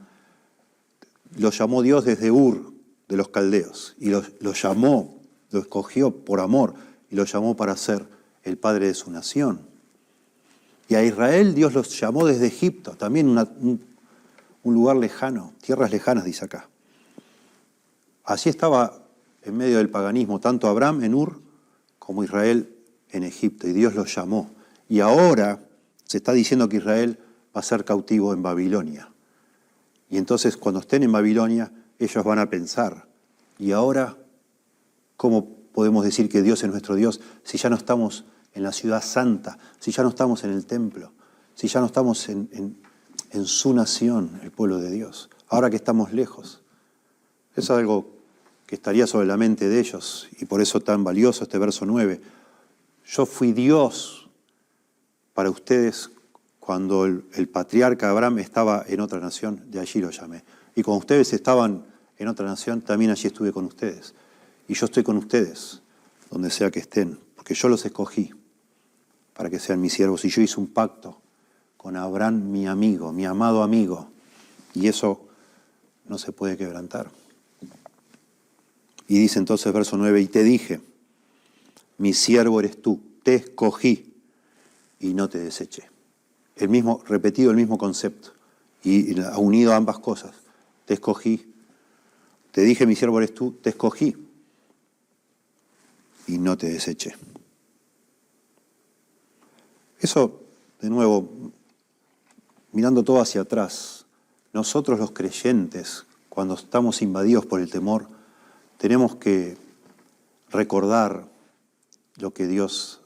lo llamó Dios desde Ur de los caldeos y lo llamó, lo escogió por amor y lo llamó para ser el padre de su nación. Y a Israel Dios los llamó desde Egipto, también un lugar lejano, tierras lejanas dice acá. Así estaba en medio del paganismo, tanto Abraham en Ur como Israel en Egipto, y Dios los llamó. Y ahora se está diciendo que Israel va a ser cautivo en Babilonia. Y entonces cuando estén en Babilonia, ellos van a pensar, ¿y ahora cómo podemos decir que Dios es nuestro Dios si ya no estamos en la ciudad santa, si ya no estamos en el templo, si ya no estamos en su nación, el pueblo de Dios, ahora que estamos lejos? Eso es algo que estaría sobre la mente de ellos, y por eso tan valioso este verso 9. Yo fui Dios para ustedes cuando el patriarca Abraham estaba en otra nación, de allí lo llamé. Y cuando ustedes estaban en otra nación, también allí estuve con ustedes. Y yo estoy con ustedes, donde sea que estén, porque yo los escogí para que sean mis siervos. Y yo hice un pacto con Abraham, mi amigo, mi amado amigo. Y eso no se puede quebrantar. Y dice entonces verso 9, y te dije, mi siervo eres tú, te escogí y no te deseché. Repetido el mismo concepto y unido a ambas cosas. Te escogí, te dije, mi siervo eres tú, te escogí y no te deseché. Eso, de nuevo, mirando todo hacia atrás, nosotros los creyentes, cuando estamos invadidos por el temor, tenemos que recordar lo que Dios,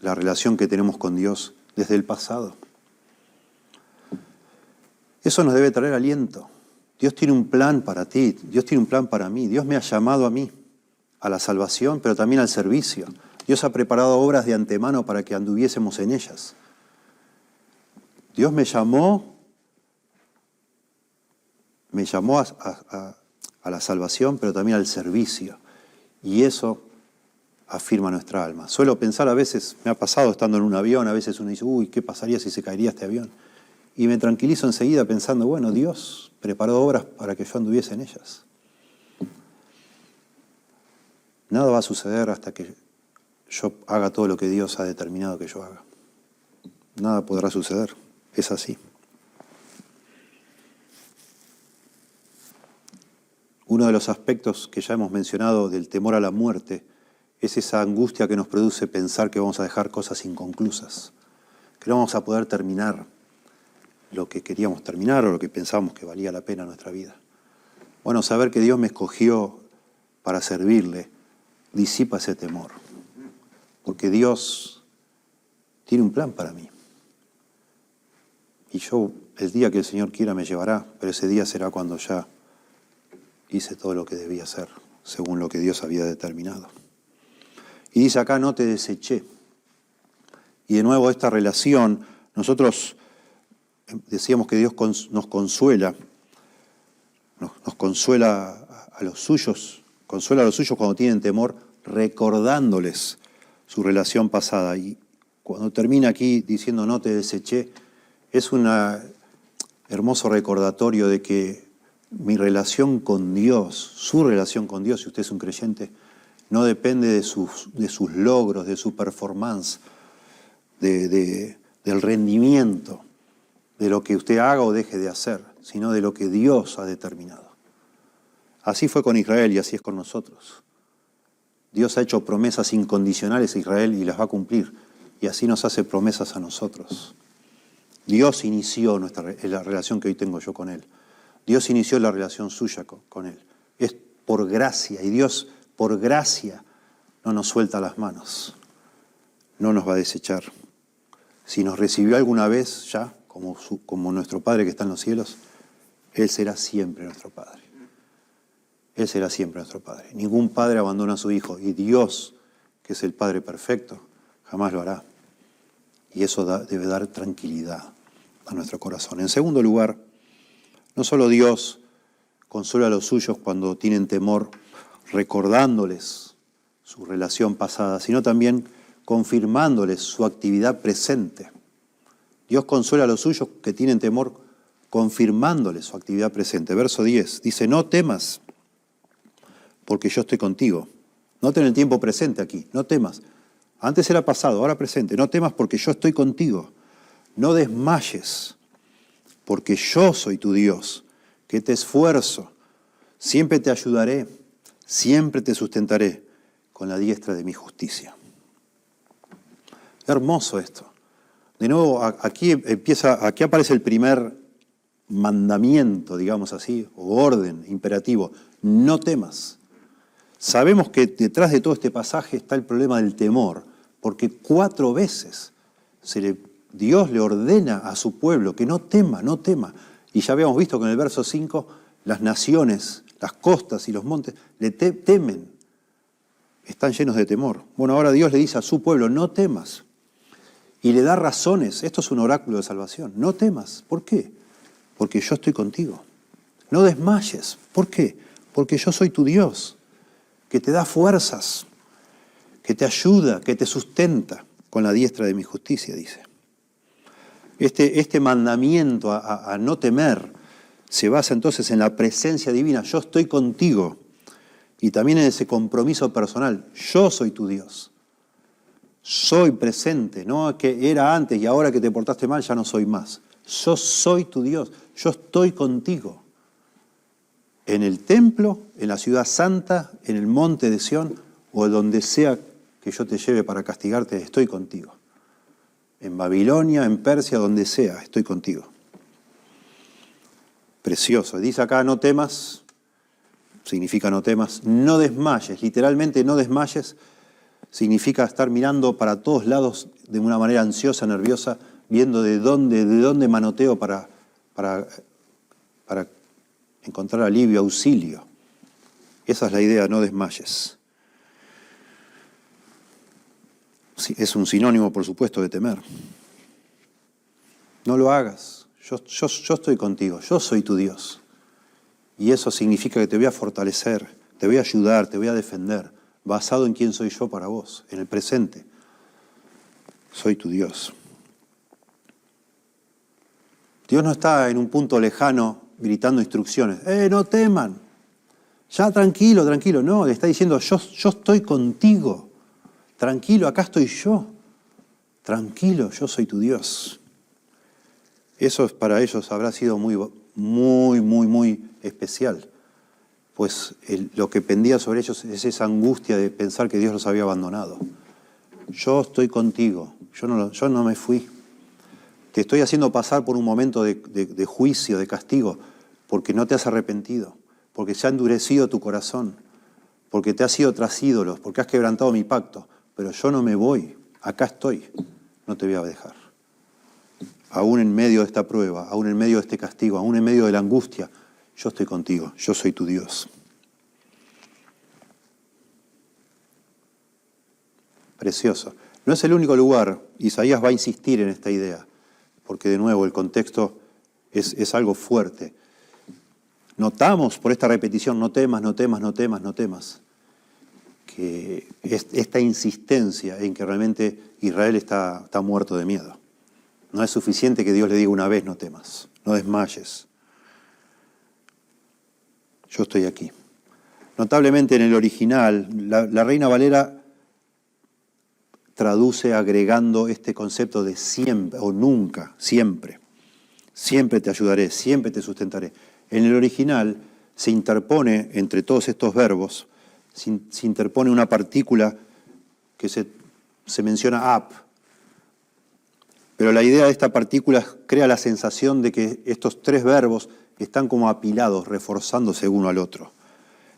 la relación que tenemos con Dios desde el pasado. Eso nos debe traer aliento. Dios tiene un plan para ti, Dios tiene un plan para mí. Dios me ha llamado a mí, a la salvación, pero también al servicio. Dios ha preparado obras de antemano para que anduviésemos en ellas. Dios me llamó a la salvación, pero también al servicio. Y eso afirma nuestra alma. Suelo pensar a veces, me ha pasado estando en un avión, a veces uno dice, ¿qué pasaría si se caería este avión? Y me tranquilizo enseguida pensando, bueno, Dios preparó obras para que yo anduviese en ellas. Nada va a suceder hasta que yo haga todo lo que Dios ha determinado que yo haga. Nada podrá suceder. Es así. Uno de los aspectos que ya hemos mencionado del temor a la muerte es esa angustia que nos produce pensar que vamos a dejar cosas inconclusas, que no vamos a poder terminar lo que queríamos terminar o lo que pensábamos que valía la pena en nuestra vida. Bueno, saber que Dios me escogió para servirle disipa ese temor, porque Dios tiene un plan para mí. Y yo, el día que el Señor quiera, me llevará, pero ese día será cuando ya hice todo lo que debía hacer, según lo que Dios había determinado. Y dice acá, no te deseché. Y de nuevo esta relación, nosotros decíamos que Dios nos consuela, nos consuela a los suyos, consuela a los suyos cuando tienen temor, recordándoles su relación pasada. Y cuando termina aquí diciendo no te deseché, es un hermoso recordatorio de que mi relación con Dios, su relación con Dios, si usted es un creyente, no depende de sus logros, de su performance, del rendimiento, de lo que usted haga o deje de hacer, sino de lo que Dios ha determinado. Así fue con Israel y así es con nosotros. Dios ha hecho promesas incondicionales a Israel y las va a cumplir, y así nos hace promesas a nosotros. Dios inició la relación que hoy tengo yo con Él. Dios inició la relación suya con Él. Es por gracia, y Dios por gracia no nos suelta las manos, no nos va a desechar. Si nos recibió alguna vez ya, como nuestro Padre que está en los cielos, Él será siempre nuestro Padre. Él será siempre nuestro Padre. Ningún padre abandona a su hijo, y Dios, que es el Padre perfecto, jamás lo hará. Y eso debe dar tranquilidad a nuestro corazón. En segundo lugar, no solo Dios consuela a los suyos cuando tienen temor, recordándoles su relación pasada, sino también confirmándoles su actividad presente. Dios consuela a los suyos que tienen temor, confirmándoles su actividad presente. Verso 10 dice, no temas, porque yo estoy contigo. Noten el tiempo presente aquí, no temas. Antes era pasado, ahora presente. No temas porque yo estoy contigo. No desmayes, porque yo soy tu Dios, que te esfuerzo. Siempre te ayudaré, siempre te sustentaré con la diestra de mi justicia. Hermoso esto. De nuevo, aquí aparece el primer mandamiento, digamos así, o orden imperativo. No temas. Sabemos que detrás de todo este pasaje está el problema del temor, porque 4 veces Dios le ordena a su pueblo que no tema, no tema. Y ya habíamos visto que en el verso 5, las naciones, las costas y los montes le temen, están llenos de temor. Bueno, ahora Dios le dice a su pueblo, no temas. Y le da razones, esto es un oráculo de salvación, no temas. ¿Por qué? Porque yo estoy contigo. No desmayes. ¿Por qué? Porque yo soy tu Dios, que te da fuerzas, que te ayuda, que te sustenta con la diestra de mi justicia, dice. Este mandamiento a no temer se basa entonces en la presencia divina. Yo estoy contigo. Y también en ese compromiso personal. Yo soy tu Dios. Soy presente. No que era antes y ahora que te portaste mal ya no soy más. Yo soy tu Dios. Yo estoy contigo. En el templo, en la ciudad santa, en el monte de Sión o donde sea que yo te lleve para castigarte, estoy contigo. En Babilonia, en Persia, donde sea, estoy contigo. Precioso. Dice acá, no temas, significa no temas, no desmayes, literalmente no desmayes, significa estar mirando para todos lados de una manera ansiosa, nerviosa, viendo de dónde manoteo para encontrar alivio, auxilio. Esa es la idea, no desmayes. Es un sinónimo, por supuesto, de temer. No lo hagas. Yo estoy contigo. Yo soy tu Dios. Y eso significa que te voy a fortalecer, te voy a ayudar, te voy a defender, basado en quién soy yo para vos, en el presente. Soy tu Dios. Dios no está en un punto lejano gritando instrucciones. No teman. Ya tranquilo. No, le está diciendo, yo estoy contigo. Tranquilo, acá estoy yo. Tranquilo, yo soy tu Dios. Eso para ellos habrá sido muy especial. pues lo que pendía sobre ellos es esa angustia de pensar que Dios los había abandonado. Yo estoy contigo, yo no me fui. Te estoy haciendo pasar por un momento de juicio, de castigo, porque no te has arrepentido, porque se ha endurecido tu corazón, porque te has ido tras ídolos, porque has quebrantado mi pacto. Pero yo no me voy, acá estoy, no te voy a dejar. Aún en medio de esta prueba, aún en medio de este castigo, aún en medio de la angustia, yo estoy contigo, yo soy tu Dios. Precioso. No es el único lugar, Isaías va a insistir en esta idea, porque de nuevo el contexto es algo fuerte. Notamos por esta repetición, no temas, no temas, no temas, no temas, que esta insistencia en que realmente Israel está muerto de miedo. No es suficiente que Dios le diga una vez, no temas, no desmayes. Yo estoy aquí. Notablemente en el original, la Reina Valera traduce agregando este concepto de siempre o nunca, siempre. Siempre te ayudaré, siempre te sustentaré. En el original se interpone entre todos estos verbos, se interpone una partícula que se menciona ap. Pero la idea de esta partícula crea la sensación de que estos tres verbos están como apilados, reforzándose uno al otro.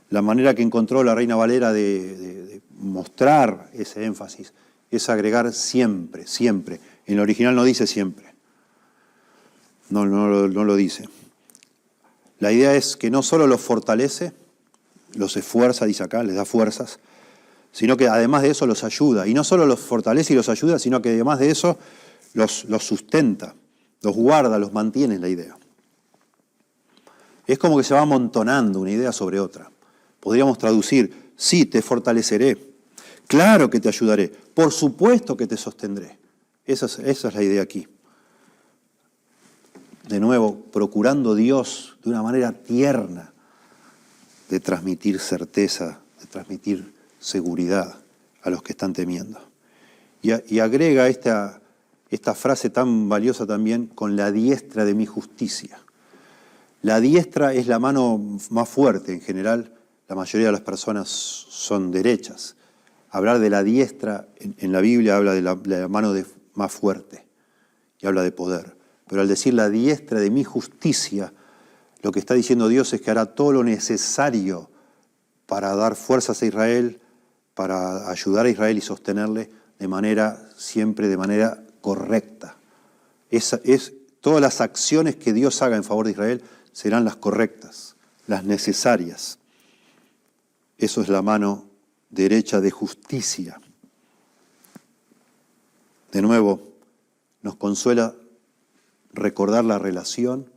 La manera que encontró la Reina Valera de mostrar ese énfasis es agregar siempre, siempre. En el original no dice siempre. No lo dice. La idea es que no solo los fortalece, los esfuerza, dice acá, les da fuerzas, sino que además de eso los ayuda. Y no solo los fortalece y los ayuda, sino que además de eso los sustenta, los guarda, los mantiene, en la idea. Es como que se va amontonando una idea sobre otra. Podríamos traducir, sí, te fortaleceré, claro que te ayudaré, por supuesto que te sostendré. Esa es la idea aquí. De nuevo, procurando Dios de una manera tierna de transmitir certeza, de transmitir seguridad a los que están temiendo. Y agrega esta frase tan valiosa también, con la diestra de mi justicia. La diestra es la mano más fuerte en general, la mayoría de las personas son derechas. Hablar de la diestra en la Biblia habla de la mano más fuerte y habla de poder. Pero al decir la diestra de mi justicia, lo que está diciendo Dios es que hará todo lo necesario para dar fuerzas a Israel, para ayudar a Israel y sostenerle siempre de manera correcta. Todas las acciones que Dios haga en favor de Israel serán las correctas, las necesarias. Eso es la mano derecha de justicia. De nuevo, nos consuela recordar la relación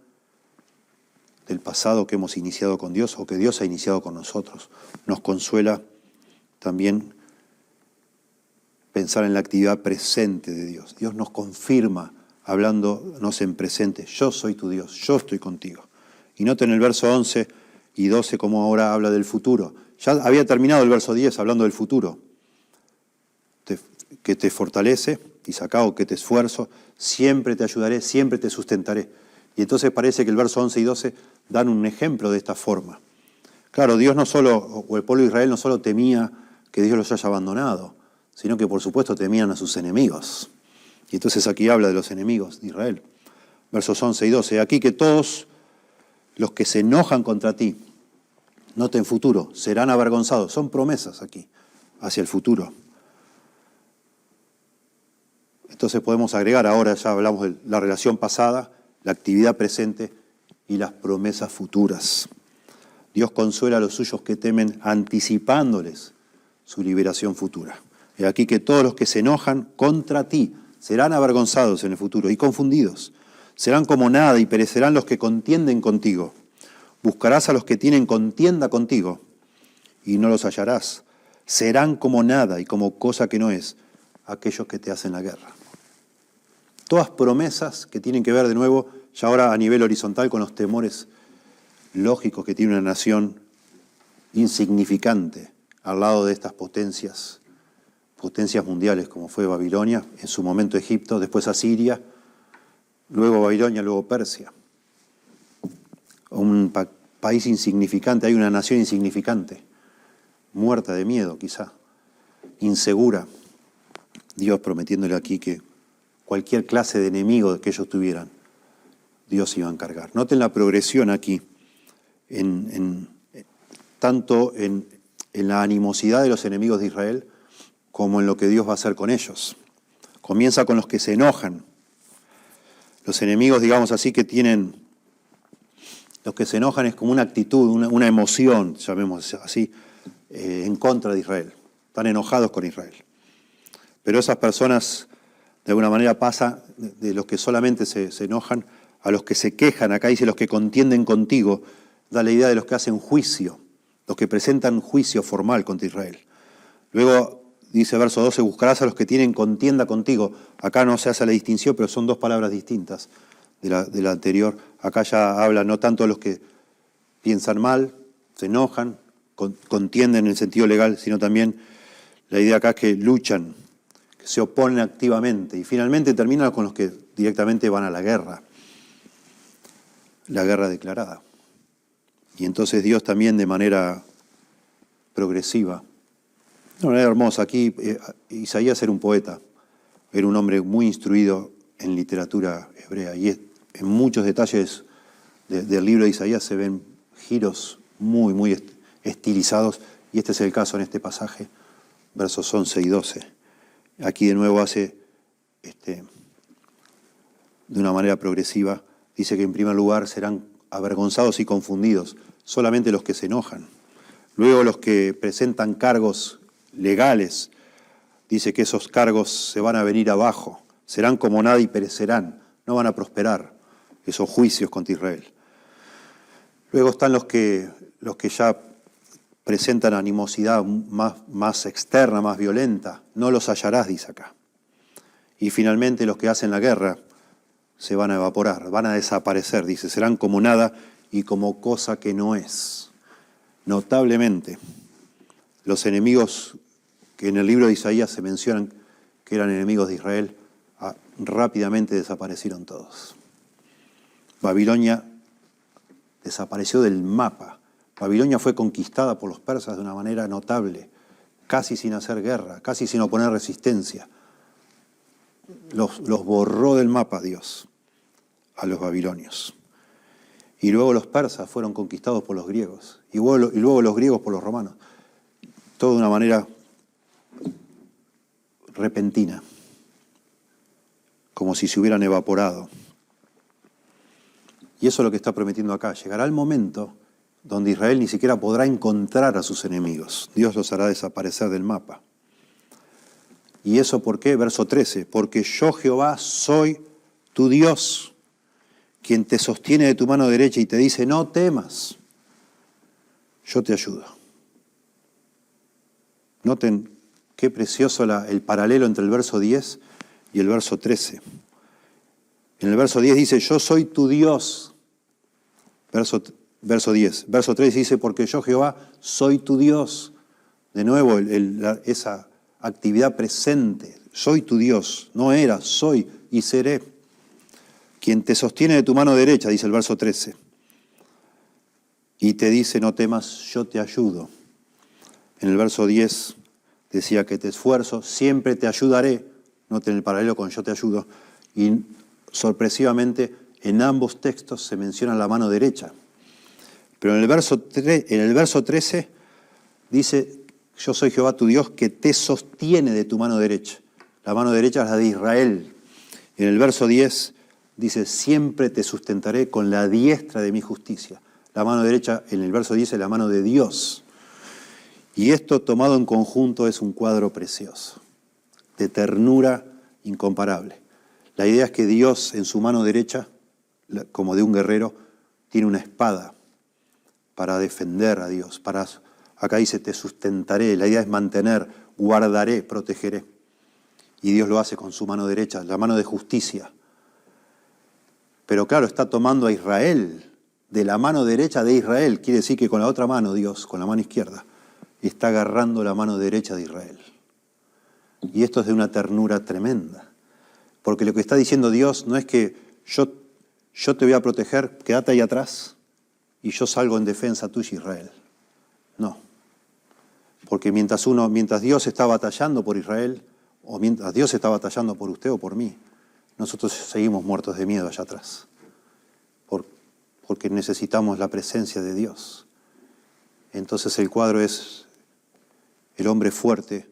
del pasado que hemos iniciado con Dios o que Dios ha iniciado con nosotros. Nos consuela también pensar en la actividad presente de Dios. Dios nos confirma, hablándonos en presente, yo soy tu Dios, yo estoy contigo. Y noten el verso 11 y 12 como ahora habla del futuro. Ya había terminado el verso 10 hablando del futuro. Que te fortalece, y sacado que te esfuerzo, siempre te ayudaré, siempre te sustentaré. Y entonces parece que el verso 11 y 12 dan un ejemplo de esta forma. Claro, Dios no solo, o el pueblo de Israel no solo temía que Dios los haya abandonado, sino que por supuesto temían a sus enemigos. Y entonces aquí habla de los enemigos de Israel. Versos 11 y 12. Aquí que todos los que se enojan contra ti, noten futuro, serán avergonzados. Son promesas aquí, hacia el futuro. Entonces podemos agregar, ahora ya hablamos de la relación pasada, la actividad presente y las promesas futuras. Dios consuela a los suyos que temen, anticipándoles su liberación futura. He aquí que todos los que se enojan contra ti serán avergonzados en el futuro y confundidos. Serán como nada y perecerán los que contienden contigo. Buscarás a los que tienen contienda contigo y no los hallarás. Serán como nada y como cosa que no es aquellos que te hacen la guerra. Todas promesas que tienen que ver de nuevo, ya ahora a nivel horizontal, con los temores lógicos que tiene una nación insignificante al lado de estas potencias mundiales como fue Babilonia, en su momento Egipto, después Asiria, luego Babilonia, luego Persia. Un país insignificante, hay una nación insignificante, muerta de miedo quizá, insegura. Dios prometiéndole aquí que cualquier clase de enemigo que ellos tuvieran, Dios iba a encargar. Noten la progresión aquí, tanto en la animosidad de los enemigos de Israel, como en lo que Dios va a hacer con ellos. Comienza con los que se enojan. Los enemigos, digamos así, que tienen, los que se enojan es como una actitud, una emoción, llamemos así, en contra de Israel. Están enojados con Israel. Pero esas personas, de alguna manera, pasa de los que solamente se enojan a los que se quejan. Acá dice los que contienden contigo, da la idea de los que hacen juicio, los que presentan juicio formal contra Israel. Luego dice verso 12, buscarás a los que tienen contienda contigo. Acá no se hace la distinción, pero son dos palabras distintas de la anterior. Acá ya habla no tanto los que piensan mal, se enojan, contienden en el sentido legal, sino también la idea acá es que luchan, que se oponen activamente. Y finalmente termina con los que directamente van a la guerra declarada. Y entonces Dios también de manera progresiva, de manera hermosa. Aquí Isaías era un poeta, era un hombre muy instruido en literatura hebrea, y en muchos detalles del libro de Isaías se ven giros muy, muy estilizados, y este es el caso en este pasaje, versos 11 y 12. Aquí de nuevo hace, de una manera progresiva, dice que en primer lugar serán avergonzados y confundidos solamente los que se enojan. Luego los que presentan cargos legales, dice que esos cargos se van a venir abajo, serán como nada y perecerán, no van a prosperar esos juicios contra Israel. Luego están los que ya presentan animosidad más externa, más violenta, no los hallarás, dice acá. Y finalmente los que hacen la guerra se van a evaporar, van a desaparecer, dice, serán como nada y como cosa que no es. Notablemente, los enemigos que en el libro de Isaías se mencionan que eran enemigos de Israel, rápidamente desaparecieron todos. Babilonia desapareció del mapa. Babilonia fue conquistada por los persas de una manera notable, casi sin hacer guerra, casi sin oponer resistencia. Los borró del mapa Dios a los babilonios. Y luego los persas fueron conquistados por los griegos, y luego los griegos por los romanos. Todo de una manera repentina, como si se hubieran evaporado. Y eso es lo que está prometiendo acá. Llegará el momento donde Israel ni siquiera podrá encontrar a sus enemigos. Dios los hará desaparecer del mapa. ¿Y eso por qué? Verso 13. Porque yo, Jehová, soy tu Dios, quien te sostiene de tu mano derecha y te dice, no temas, yo te ayudo. Noten qué precioso el paralelo entre el verso 10 y el verso 13. En el verso 10 dice, yo soy tu Dios. Verso 10. Verso 13 dice, porque yo, Jehová, soy tu Dios. De nuevo, esa actividad presente. Soy tu Dios. No era, soy y seré. Quien te sostiene de tu mano derecha, dice el verso 13. Y te dice, no temas, yo te ayudo. En el verso 10 decía que te esfuerzo, siempre te ayudaré. Noten el paralelo con yo te ayudo. Y sorpresivamente en ambos textos se menciona la mano derecha. Pero en el verso 13 dice, yo soy Jehová tu Dios que te sostiene de tu mano derecha. La mano derecha es la de Israel. En el verso 10 dice, siempre te sustentaré con la diestra de mi justicia. La mano derecha en el verso 10 es la mano de Dios. Y esto tomado en conjunto es un cuadro precioso, de ternura incomparable. La idea es que Dios en su mano derecha, como de un guerrero, tiene una espada para defender a Dios. Acá dice, te sustentaré. La idea es mantener, guardaré, protegeré. Y Dios lo hace con su mano derecha, la mano de justicia. Pero claro, está tomando a Israel, de la mano derecha de Israel. Quiere decir que con la otra mano, Dios, con la mano izquierda, está agarrando la mano derecha de Israel. Y esto es de una ternura tremenda. Porque lo que está diciendo Dios no es que yo te voy a proteger, quédate ahí atrás y yo salgo en defensa tuya, Israel. No. Porque mientras Dios está batallando por Israel, o mientras Dios está batallando por usted o por mí, nosotros seguimos muertos de miedo allá atrás. Porque necesitamos la presencia de Dios. Entonces el cuadro es el hombre fuerte,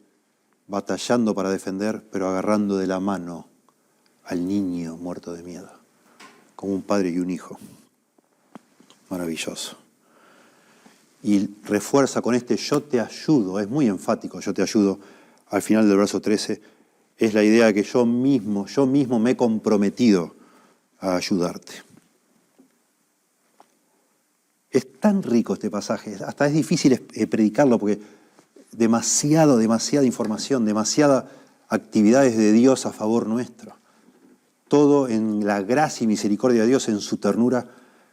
batallando para defender, pero agarrando de la mano al niño muerto de miedo, como un padre y un hijo. Maravilloso. Y refuerza con este yo te ayudo, es muy enfático, yo te ayudo, al final del verso 13, es la idea de que yo mismo me he comprometido a ayudarte. Es tan rico este pasaje, hasta es difícil predicarlo porque demasiada información, demasiadas actividades de Dios a favor nuestro. Todo en la gracia y misericordia de Dios, en su ternura,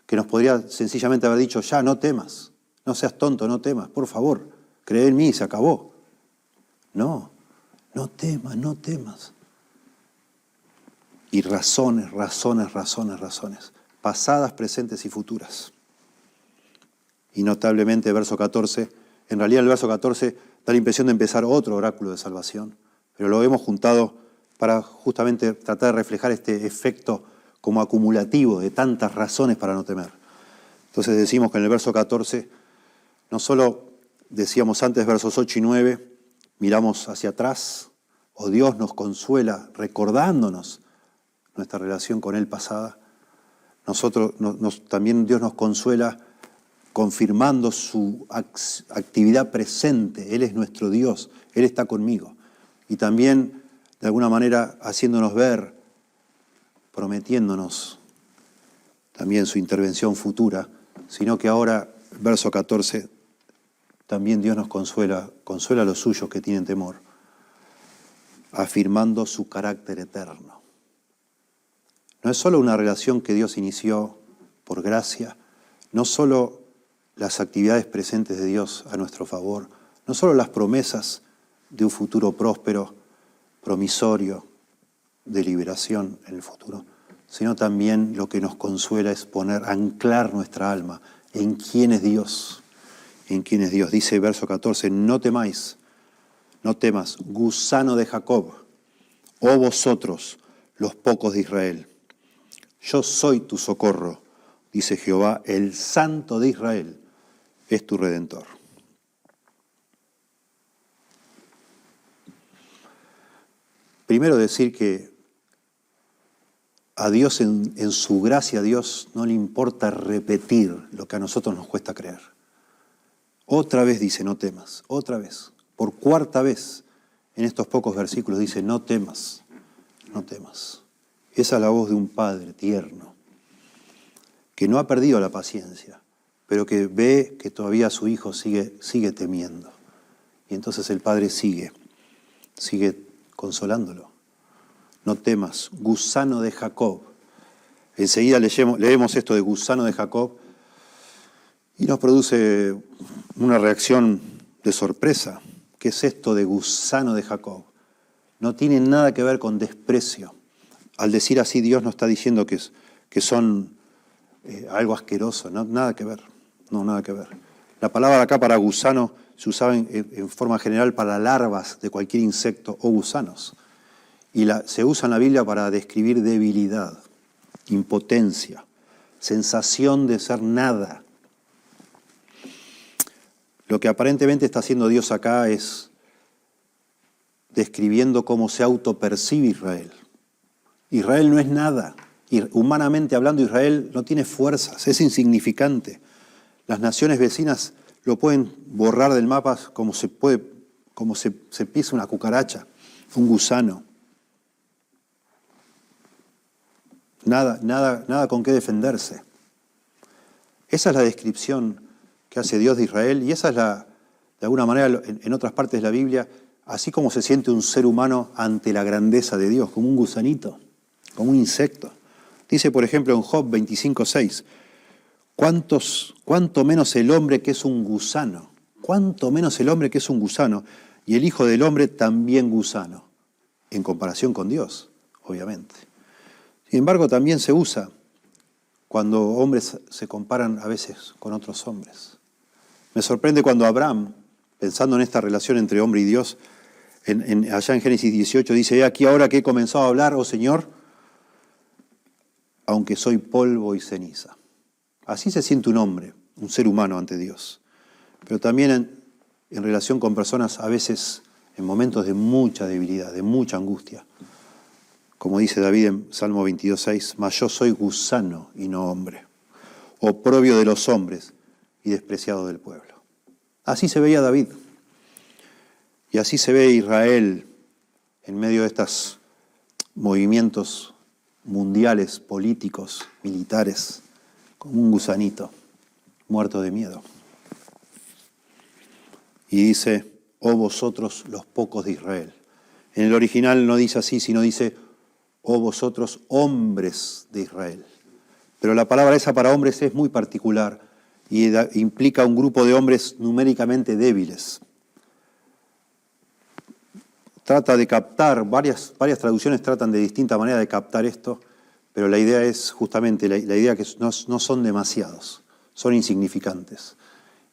que nos podría sencillamente haber dicho, ya, no temas, no seas tonto, no temas, por favor, cree en mí y se acabó. No temas. Y razones, pasadas, presentes y futuras. Y notablemente verso 14, en realidad el verso 14 da la impresión de empezar otro oráculo de salvación, pero lo hemos juntado para justamente tratar de reflejar este efecto como acumulativo de tantas razones para no temer. Entonces decimos que en el verso 14, no solo decíamos antes versos 8 y 9, miramos hacia atrás, o Dios nos consuela recordándonos nuestra relación con Él pasada, también Dios nos consuela confirmando su actividad presente. Él es nuestro Dios, Él está conmigo. Y también, de alguna manera, haciéndonos ver, prometiéndonos también su intervención futura, sino que ahora, verso 14, también Dios nos consuela a los suyos que tienen temor, afirmando su carácter eterno. No es solo una relación que Dios inició por gracia, no solo las actividades presentes de Dios a nuestro favor, no solo las promesas de un futuro próspero, promisorio, de liberación en el futuro, sino también lo que nos consuela es anclar nuestra alma en quién es Dios, Dice verso 14, no temáis, no temas, gusano de Jacob, oh vosotros, los pocos de Israel. Yo soy tu socorro, dice Jehová, el Santo de Israel es tu Redentor. Primero decir que a Dios en su gracia, a Dios no le importa repetir lo que a nosotros nos cuesta creer. Otra vez dice, no temas, otra vez. Por cuarta vez en estos pocos versículos dice, no temas, no temas. Esa es la voz de un padre tierno, que no ha perdido la paciencia, pero que ve que todavía su hijo sigue temiendo. Y entonces el padre sigue consolándolo. No temas, gusano de Jacob. Enseguida leemos esto de gusano de Jacob y nos produce una reacción de sorpresa. ¿Qué es esto de gusano de Jacob? No tiene nada que ver con desprecio. Al decir así, Dios no está diciendo que son algo asqueroso, ¿no? Nada que ver. No, nada que ver. La palabra acá para gusano se usaba en forma general para larvas de cualquier insecto o gusanos. Y se usa en la Biblia para describir debilidad, impotencia, sensación de ser nada. Lo que aparentemente está haciendo Dios acá es describiendo cómo se autopercibe Israel. Israel no es nada. Humanamente hablando, Israel no tiene fuerzas, es insignificante. Las naciones vecinas lo pueden borrar del mapa como se pisa una cucaracha, un gusano. Nada con qué defenderse. Esa es la descripción que hace Dios de Israel y esa es de alguna manera, en otras partes de la Biblia, así como se siente un ser humano ante la grandeza de Dios, como un gusanito, como un insecto. Dice, por ejemplo, en Job 25:6, cuánto menos el hombre que es un gusano, cuánto menos el hombre que es un gusano, y el Hijo del Hombre también gusano, en comparación con Dios, obviamente. Sin embargo, también se usa cuando hombres se comparan a veces con otros hombres. Me sorprende cuando Abraham, pensando en esta relación entre hombre y Dios, allá en Génesis 18 dice: he aquí ahora que he comenzado a hablar, oh Señor, aunque soy polvo y ceniza. Así se siente un hombre, un ser humano ante Dios. Pero también en relación con personas a veces en momentos de mucha debilidad, de mucha angustia. Como dice David en Salmo 22:6, mas yo soy gusano y no hombre, oprobio de los hombres y despreciado del pueblo. Así se veía David. Y así se ve Israel en medio de estos movimientos mundiales, políticos, militares, como un gusanito, muerto de miedo. Y dice: oh vosotros los pocos de Israel. En el original no dice así, sino dice: oh vosotros hombres de Israel. Pero la palabra esa para hombres es muy particular y implica un grupo de hombres numéricamente débiles. Trata de captar, varias traducciones tratan de distinta manera de captar esto, pero la idea es justamente la idea que no son demasiados, son insignificantes.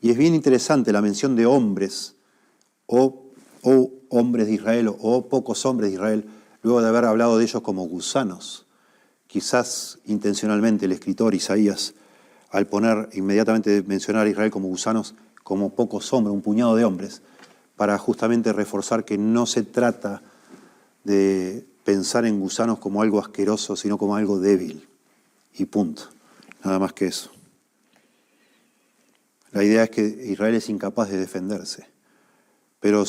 Y es bien interesante la mención de hombres, o hombres de Israel, o pocos hombres de Israel, luego de haber hablado de ellos como gusanos. Quizás intencionalmente el escritor Isaías, al inmediatamente mencionar a Israel como gusanos, como pocos hombres, un puñado de hombres, para justamente reforzar que no se trata de pensar en gusanos como algo asqueroso, sino como algo débil. Y punto. Nada más que eso. La idea es que Israel es incapaz de defenderse. Pero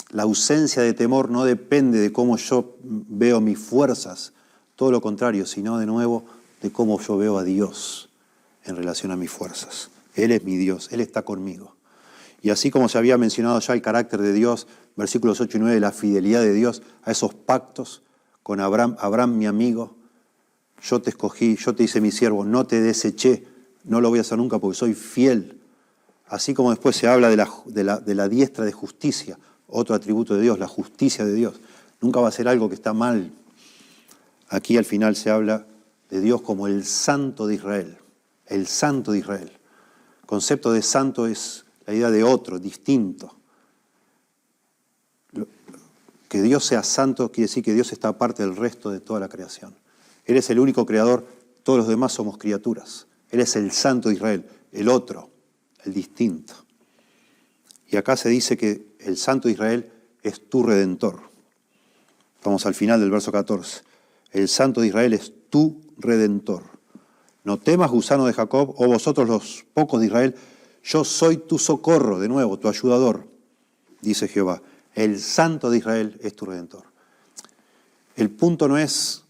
la ausencia de temor no depende de cómo yo veo mis fuerzas, todo lo contrario, sino de nuevo de cómo yo veo a Dios en relación a mis fuerzas. Él es mi Dios, Él está conmigo. Y así como se había mencionado ya el carácter de Dios, versículos 8 y 9, la fidelidad de Dios a esos pactos con Abraham mi amigo, yo te escogí, yo te hice mi siervo, no te deseché, no lo voy a hacer nunca porque soy fiel. Así como después se habla de la diestra de justicia, otro atributo de Dios, la justicia de Dios. Nunca va a ser algo que está mal. Aquí al final se habla de Dios como el Santo de Israel, el Santo de Israel. El concepto de santo es la idea de otro, distinto. Que Dios sea santo quiere decir que Dios está aparte del resto de toda la creación. Él es el único creador, todos los demás somos criaturas. Él es el Santo de Israel, el otro, el distinto. Y acá se dice que el Santo de Israel es tu Redentor. Vamos al final del verso 14. El Santo de Israel es tu Redentor. No temas, gusano de Jacob, o vosotros los pocos de Israel, yo soy tu socorro, de nuevo, tu ayudador, dice Jehová. El Santo de Israel es tu Redentor. El punto no es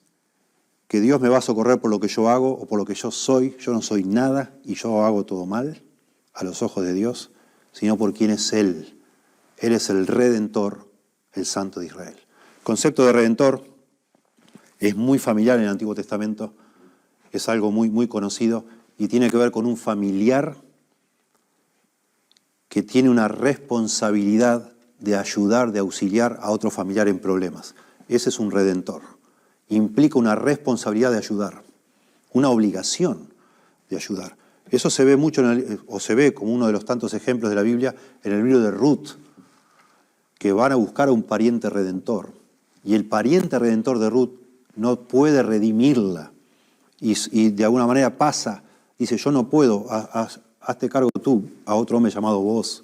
que Dios me va a socorrer por lo que yo hago o por lo que yo soy. Yo no soy nada y yo hago todo mal a los ojos de Dios, sino por quién es Él. Él es el Redentor, el Santo de Israel. El concepto de Redentor es muy familiar en el Antiguo Testamento, es algo muy, muy conocido y tiene que ver con un familiar que tiene una responsabilidad de ayudar, de auxiliar a otro familiar en problemas. Ese es un redentor. Implica una responsabilidad de ayudar, una obligación de ayudar. Eso se ve mucho, se ve como uno de los tantos ejemplos de la Biblia en el libro de Ruth, que van a buscar a un pariente redentor. Y el pariente redentor de Ruth no puede redimirla. Y de alguna manera pasa, dice, yo no puedo, hazte cargo tú, a otro hombre llamado Boaz.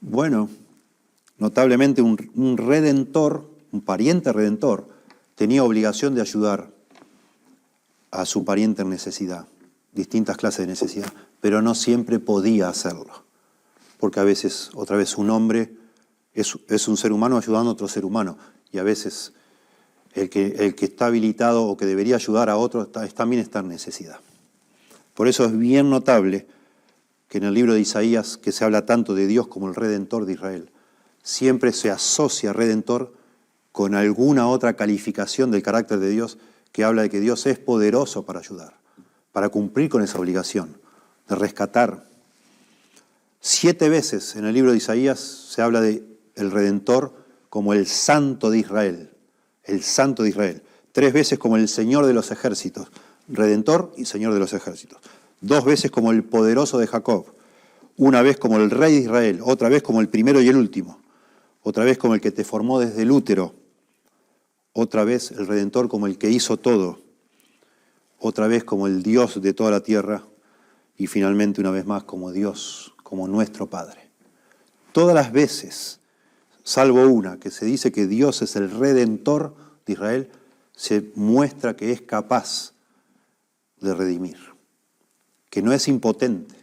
Bueno, notablemente un redentor, un pariente redentor, tenía obligación de ayudar a su pariente en necesidad, distintas clases de necesidad, pero no siempre podía hacerlo, porque a veces, otra vez, un hombre es un ser humano ayudando a otro ser humano, y a veces el que está habilitado o que debería ayudar a otro también está en necesidad. Por eso es bien notable que en el libro de Isaías, que se habla tanto de Dios como el Redentor de Israel, siempre se asocia Redentor con alguna otra calificación del carácter de Dios que habla de que Dios es poderoso para ayudar, para cumplir con esa obligación de rescatar. 7 veces en el libro de Isaías se habla de el Redentor como el Santo de Israel, el Santo de Israel. 3 veces como el Señor de los ejércitos. Redentor y Señor de los ejércitos. 2 veces como el poderoso de Jacob, una vez como el Rey de Israel, otra vez como el primero y el último, otra vez como el que te formó desde el útero, otra vez el Redentor como el que hizo todo, otra vez como el Dios de toda la tierra y finalmente una vez más como Dios, como nuestro Padre. Todas las veces, salvo una, que se dice que Dios es el Redentor de Israel, se muestra que es capaz de redimir, que no es impotente,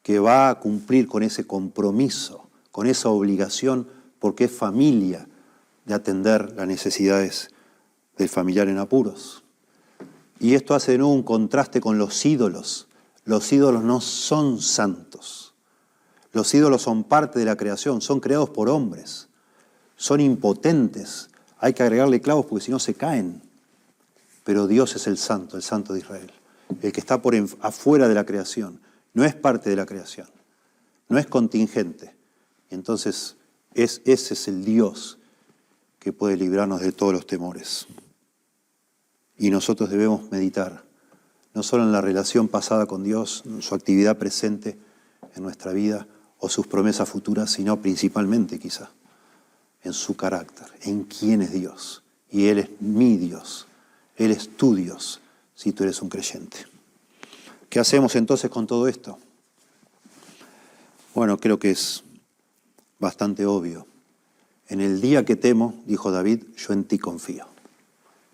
que va a cumplir con ese compromiso, con esa obligación, porque es familia de atender las necesidades del familiar en apuros. Y esto hace de nuevo un contraste con los ídolos. Los ídolos no son santos. Los ídolos son parte de la creación, son creados por hombres, son impotentes. Hay que agregarle clavos porque si no se caen. Pero Dios es el Santo de Israel, el que está por afuera de la creación. No es parte de la creación, no es contingente. Y entonces ese es el Dios que puede librarnos de todos los temores. Y nosotros debemos meditar, no solo en la relación pasada con Dios, en su actividad presente en nuestra vida o sus promesas futuras, sino principalmente quizá en su carácter, en quién es Dios. Y Él es mi Dios, Él es tu Dios, si tú eres un creyente. ¿Qué hacemos entonces con todo esto? Bueno, creo que es bastante obvio. En el día que temo, dijo David, yo en ti confío.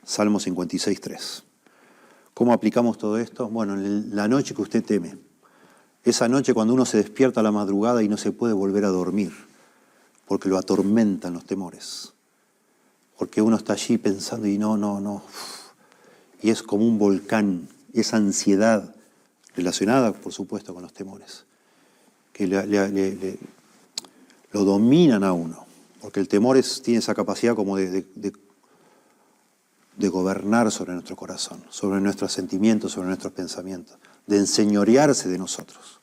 Salmo 56:3. ¿Cómo aplicamos todo esto? Bueno, en la noche que usted teme, esa noche cuando uno se despierta a la madrugada y no se puede volver a dormir, porque lo atormentan los temores, porque uno está allí pensando y no, y es como un volcán, esa ansiedad relacionada, por supuesto, con los temores, que lo dominan a uno, porque el temor tiene esa capacidad como de gobernar sobre nuestro corazón, sobre nuestros sentimientos, sobre nuestros pensamientos, de enseñorearse de nosotros.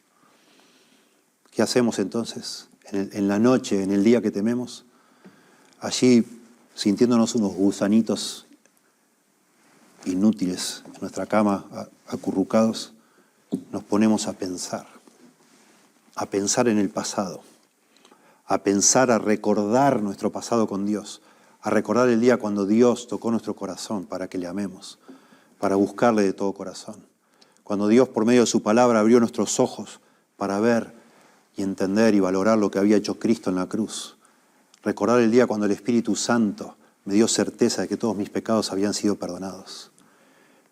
¿Qué hacemos entonces? En la noche, en el día que tememos, allí sintiéndonos unos gusanitos inútiles en nuestra cama, acurrucados, nos ponemos a pensar en el pasado, a recordar nuestro pasado con Dios, a recordar el día cuando Dios tocó nuestro corazón para que le amemos, para buscarle de todo corazón. Cuando Dios, por medio de su palabra, abrió nuestros ojos para ver y entender y valorar lo que había hecho Cristo en la cruz. Recordar el día cuando el Espíritu Santo me dio certeza de que todos mis pecados habían sido perdonados.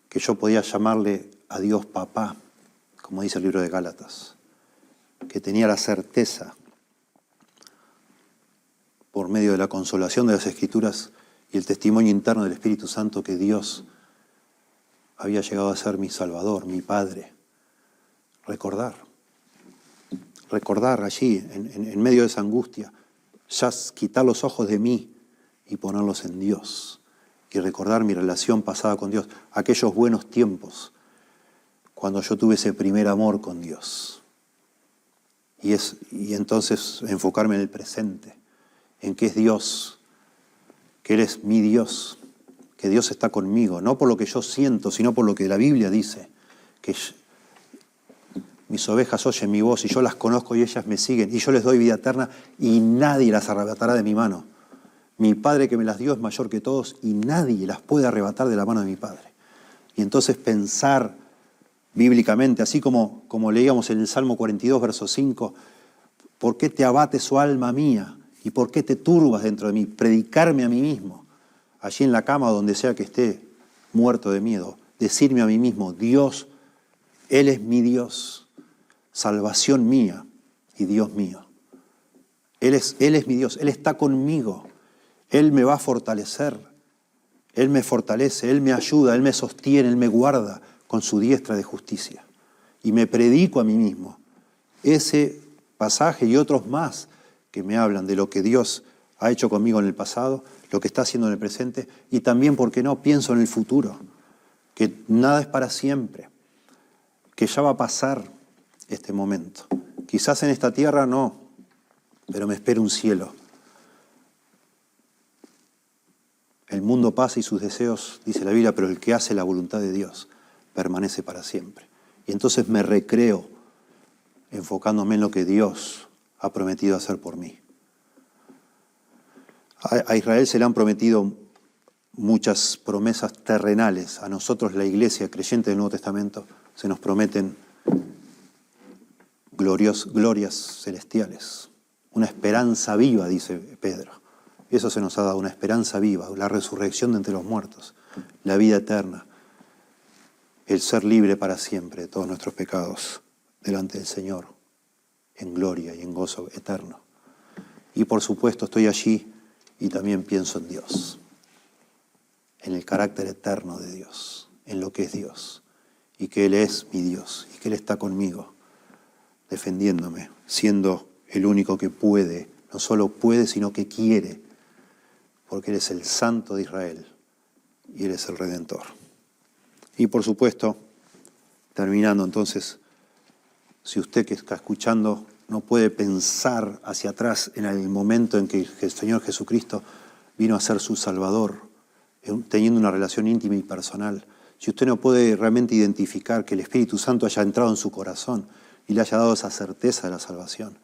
Que yo podía llamarle a Dios papá, como dice el libro de Gálatas. Que tenía la certeza, por medio de la consolación de las Escrituras y el testimonio interno del Espíritu Santo, que Dios había llegado a ser mi Salvador, mi Padre. Recordar allí, en medio de esa angustia, ya quitar los ojos de mí y ponerlos en Dios. Y recordar mi relación pasada con Dios, aquellos buenos tiempos, cuando yo tuve ese primer amor con Dios. Y entonces enfocarme en el presente, en que es Dios, que Él es mi Dios, que Dios está conmigo, no por lo que yo siento, sino por lo que la Biblia dice, que mis ovejas oyen mi voz y yo las conozco y ellas me siguen y yo les doy vida eterna y nadie las arrebatará de mi mano. Mi Padre que me las dio es mayor que todos y nadie las puede arrebatar de la mano de mi Padre. Y entonces pensar bíblicamente, así como leíamos en el Salmo 42, verso 5, ¿por qué te abate su alma mía? ¿Y por qué te turbas dentro de mí? Predicarme a mí mismo, allí en la cama o donde sea que esté, muerto de miedo, decirme a mí mismo, Dios, Él es mi Dios, salvación mía y Dios mío. Él es mi Dios, Él está conmigo, Él me va a fortalecer, Él me fortalece, Él me ayuda, Él me sostiene, Él me guarda con su diestra de justicia. Y me predico a mí mismo. Ese pasaje y otros más que me hablan de lo que Dios ha hecho conmigo en el pasado, lo que está haciendo en el presente, y también, ¿por qué no?, pienso en el futuro, que nada es para siempre, que ya va a pasar este momento. Quizás en esta tierra no, pero me espera un cielo. El mundo pasa y sus deseos, dice la Biblia, pero el que hace la voluntad de Dios permanece para siempre. Y entonces me recreo enfocándome en lo que Dios ha prometido hacer por mí. A Israel se le han prometido muchas promesas terrenales. A nosotros, la iglesia creyente del Nuevo Testamento, se nos prometen glorias celestiales. Una esperanza viva, dice Pedro. Eso se nos ha dado, una esperanza viva, la resurrección de entre los muertos, la vida eterna, el ser libre para siempre de todos nuestros pecados delante del Señor, en gloria y en gozo eterno. Y por supuesto estoy allí y también pienso en Dios, en el carácter eterno de Dios, en lo que es Dios, y que Él es mi Dios, y que Él está conmigo, defendiéndome, siendo el único que puede, no solo puede, sino que quiere, porque Él es el Santo de Israel y Él es el Redentor. Y por supuesto, terminando entonces, si usted que está escuchando no puede pensar hacia atrás en el momento en que el Señor Jesucristo vino a ser su Salvador, teniendo una relación íntima y personal, si usted no puede realmente identificar que el Espíritu Santo haya entrado en su corazón y le haya dado esa certeza de la salvación,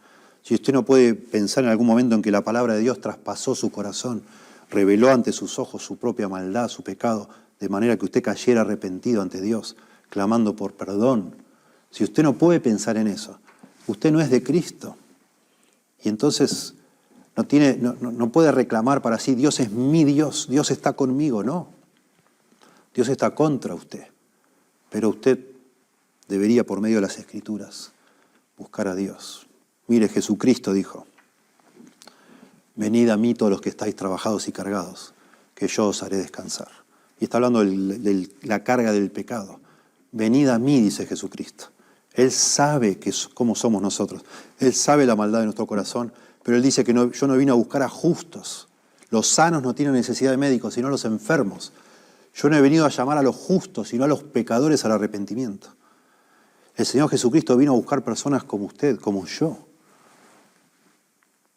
si usted no puede pensar en algún momento en que la palabra de Dios traspasó su corazón, reveló ante sus ojos su propia maldad, su pecado, de manera que usted cayera arrepentido ante Dios, clamando por perdón, si usted no puede pensar en eso, usted no es de Cristo. Y entonces no puede reclamar para sí, Dios es mi Dios, Dios está conmigo. No, Dios está contra usted. Pero usted debería, por medio de las Escrituras, buscar a Dios. Mire, Jesucristo dijo, venid a mí todos los que estáis trabajados y cargados, que yo os haré descansar. Y está hablando de la carga del pecado. Venid a mí, dice Jesucristo. Él sabe cómo somos nosotros. Él sabe la maldad de nuestro corazón, pero Él dice que yo no vine a buscar a justos. Los sanos no tienen necesidad de médicos, sino los enfermos. Yo no he venido a llamar a los justos, sino a los pecadores al arrepentimiento. El Señor Jesucristo vino a buscar personas como usted, como yo.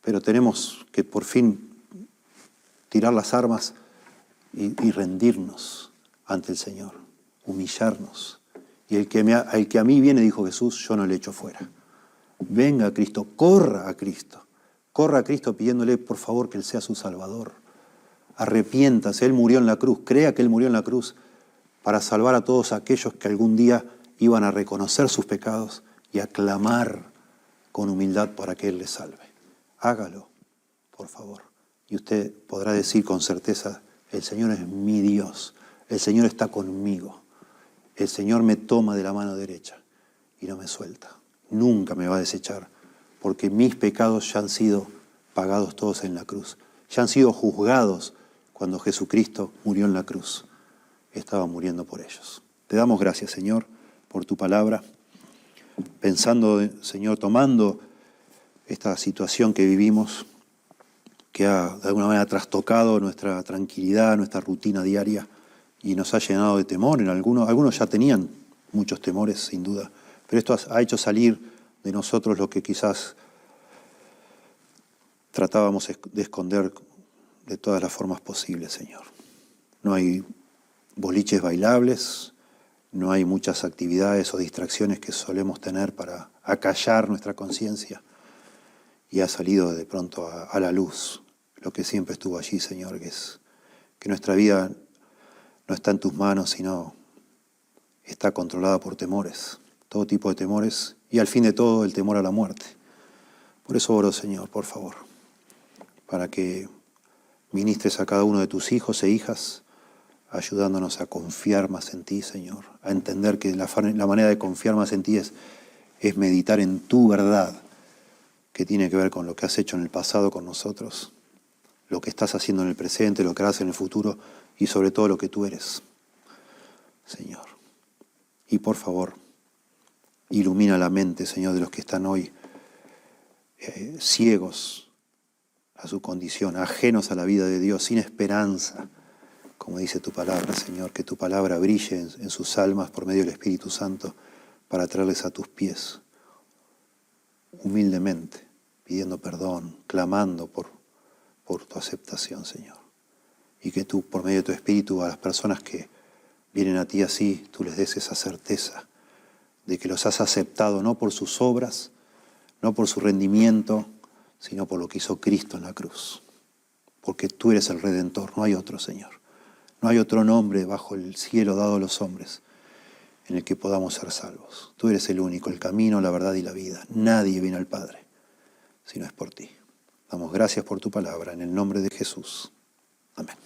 Pero tenemos que por fin tirar las armas y rendirnos ante el Señor, humillarnos. Y el que a mí viene, dijo Jesús, yo no le echo fuera. Venga a Cristo, corra a Cristo. Corra a Cristo pidiéndole, por favor, que Él sea su Salvador. Arrepiéntase, Él murió en la cruz. Crea que Él murió en la cruz para salvar a todos aquellos que algún día iban a reconocer sus pecados y a clamar con humildad para que Él les salve. Hágalo, por favor. Y usted podrá decir con certeza, el Señor es mi Dios. El Señor está conmigo. El Señor me toma de la mano derecha y no me suelta. Nunca me va a desechar, porque mis pecados ya han sido pagados todos en la cruz. Ya han sido juzgados cuando Jesucristo murió en la cruz. Estaba muriendo por ellos. Te damos gracias, Señor, por tu palabra. Pensando, Señor, tomando esta situación que vivimos, que ha de alguna manera trastocado nuestra tranquilidad, nuestra rutina diaria, y nos ha llenado de temor. Algunos ya tenían muchos temores, sin duda, pero esto ha hecho salir de nosotros lo que quizás tratábamos de esconder de todas las formas posibles, Señor. No hay boliches bailables, no hay muchas actividades o distracciones que solemos tener para acallar nuestra conciencia, y ha salido de pronto a la luz lo que siempre estuvo allí, Señor, que es que nuestra vida no está en tus manos, sino está controlada por temores, todo tipo de temores, y al fin de todo el temor a la muerte. Por eso oro, Señor, por favor, para que ministres a cada uno de tus hijos e hijas, ayudándonos a confiar más en ti, Señor, a entender que la manera de confiar más en ti es meditar en tu verdad, que tiene que ver con lo que has hecho en el pasado con nosotros, lo que estás haciendo en el presente, lo que harás en el futuro, y sobre todo lo que tú eres, Señor. Y por favor, ilumina la mente, Señor, de los que están hoy ciegos a su condición, ajenos a la vida de Dios, sin esperanza, como dice tu palabra, Señor, que tu palabra brille en sus almas por medio del Espíritu Santo para traerles a tus pies, humildemente, pidiendo perdón, clamando por tu aceptación, Señor. Y que tú, por medio de tu Espíritu, a las personas que vienen a ti así, tú les des esa certeza de que los has aceptado no por sus obras, no por su rendimiento, sino por lo que hizo Cristo en la cruz. Porque tú eres el Redentor, no hay otro, Señor. No hay otro nombre bajo el cielo dado a los hombres en el que podamos ser salvos. Tú eres el único, el camino, la verdad y la vida. Nadie viene al Padre si no es por ti. Damos gracias por tu palabra, en el nombre de Jesús. Amén.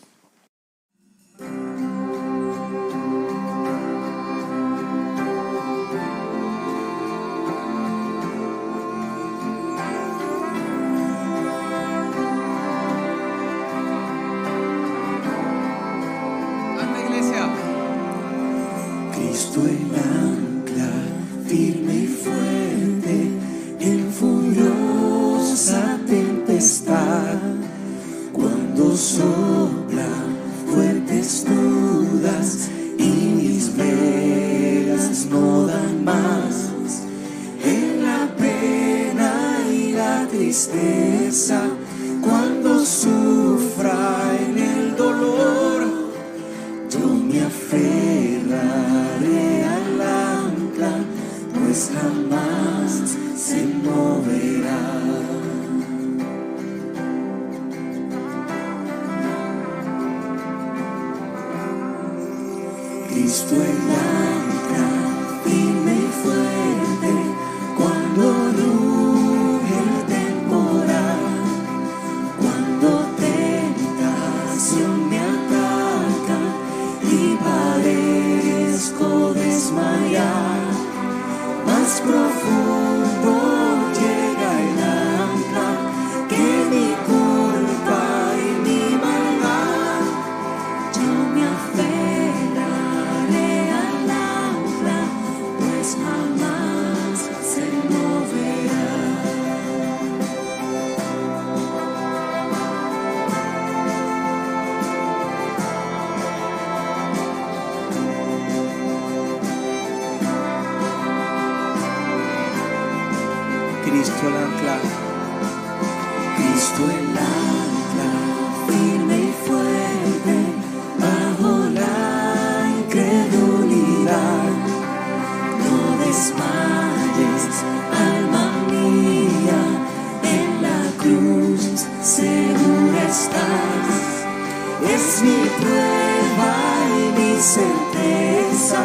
Cristo el ancla, firme y fuerte, en furiosa tempestad, cuando soplan fuertes dudas y mis velas no dan más, en la pena y la tristeza, cuando sufra en el dolor, yo me aferraré al ancla, pues jamás se moverá. Cristo el ancla, firme y fuerte, cuando ruge el temporal, cuando tentación me ataca y parezco desmayar, más profundo llega el ancla que mi culpa y mi maldad. Yo me aferraré al ancla, pues jamás se moverá. Cristo el ancla, Cristo el ancla, firme y fuerte, bajo la incredulidad. No desmayes, alma mía, en la cruz segura estás. Es mi prueba y mi certeza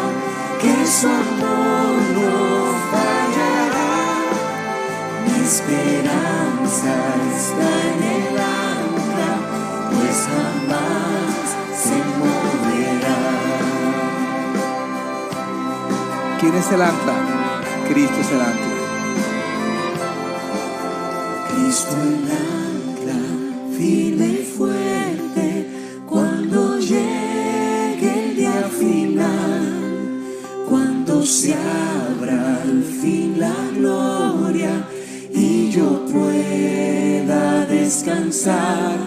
que su amor no fallará. Mi esperanza está en el ancla, pues jamás se moverá. ¿Quién es el ancla? Cristo es el ancla. Cristo el ancla, firme y fuerte, cuando llegue el día final, cuando se abra al fin la gloria y yo pueda descansar,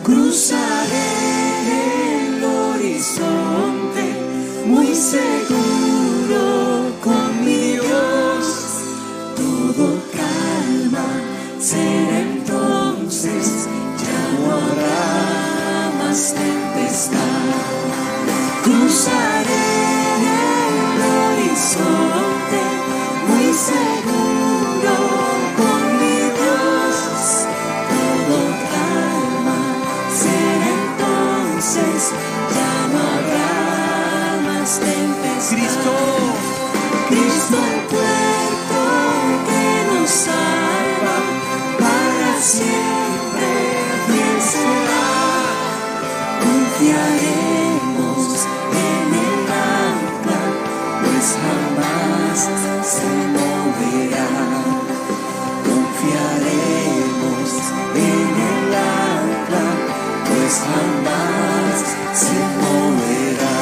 cruzaré el horizonte muy seguro con mi Dios. Todo calma será entonces, ya no habrá más tempestad. Cruzaré el horizonte muy seguro con mi Dios. Todo calma será entonces, ya no habrá más tempestad. Cristo el puerto que nos salva, para siempre fiel será. Confiaremos en el ancla, pues jamás se moverá. Confiaremos en el ancla, pues jamás se moverá.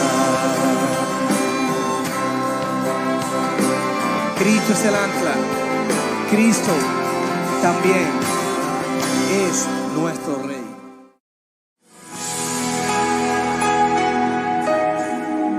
Cristo es el ancla. Cristo también es nuestro Rey.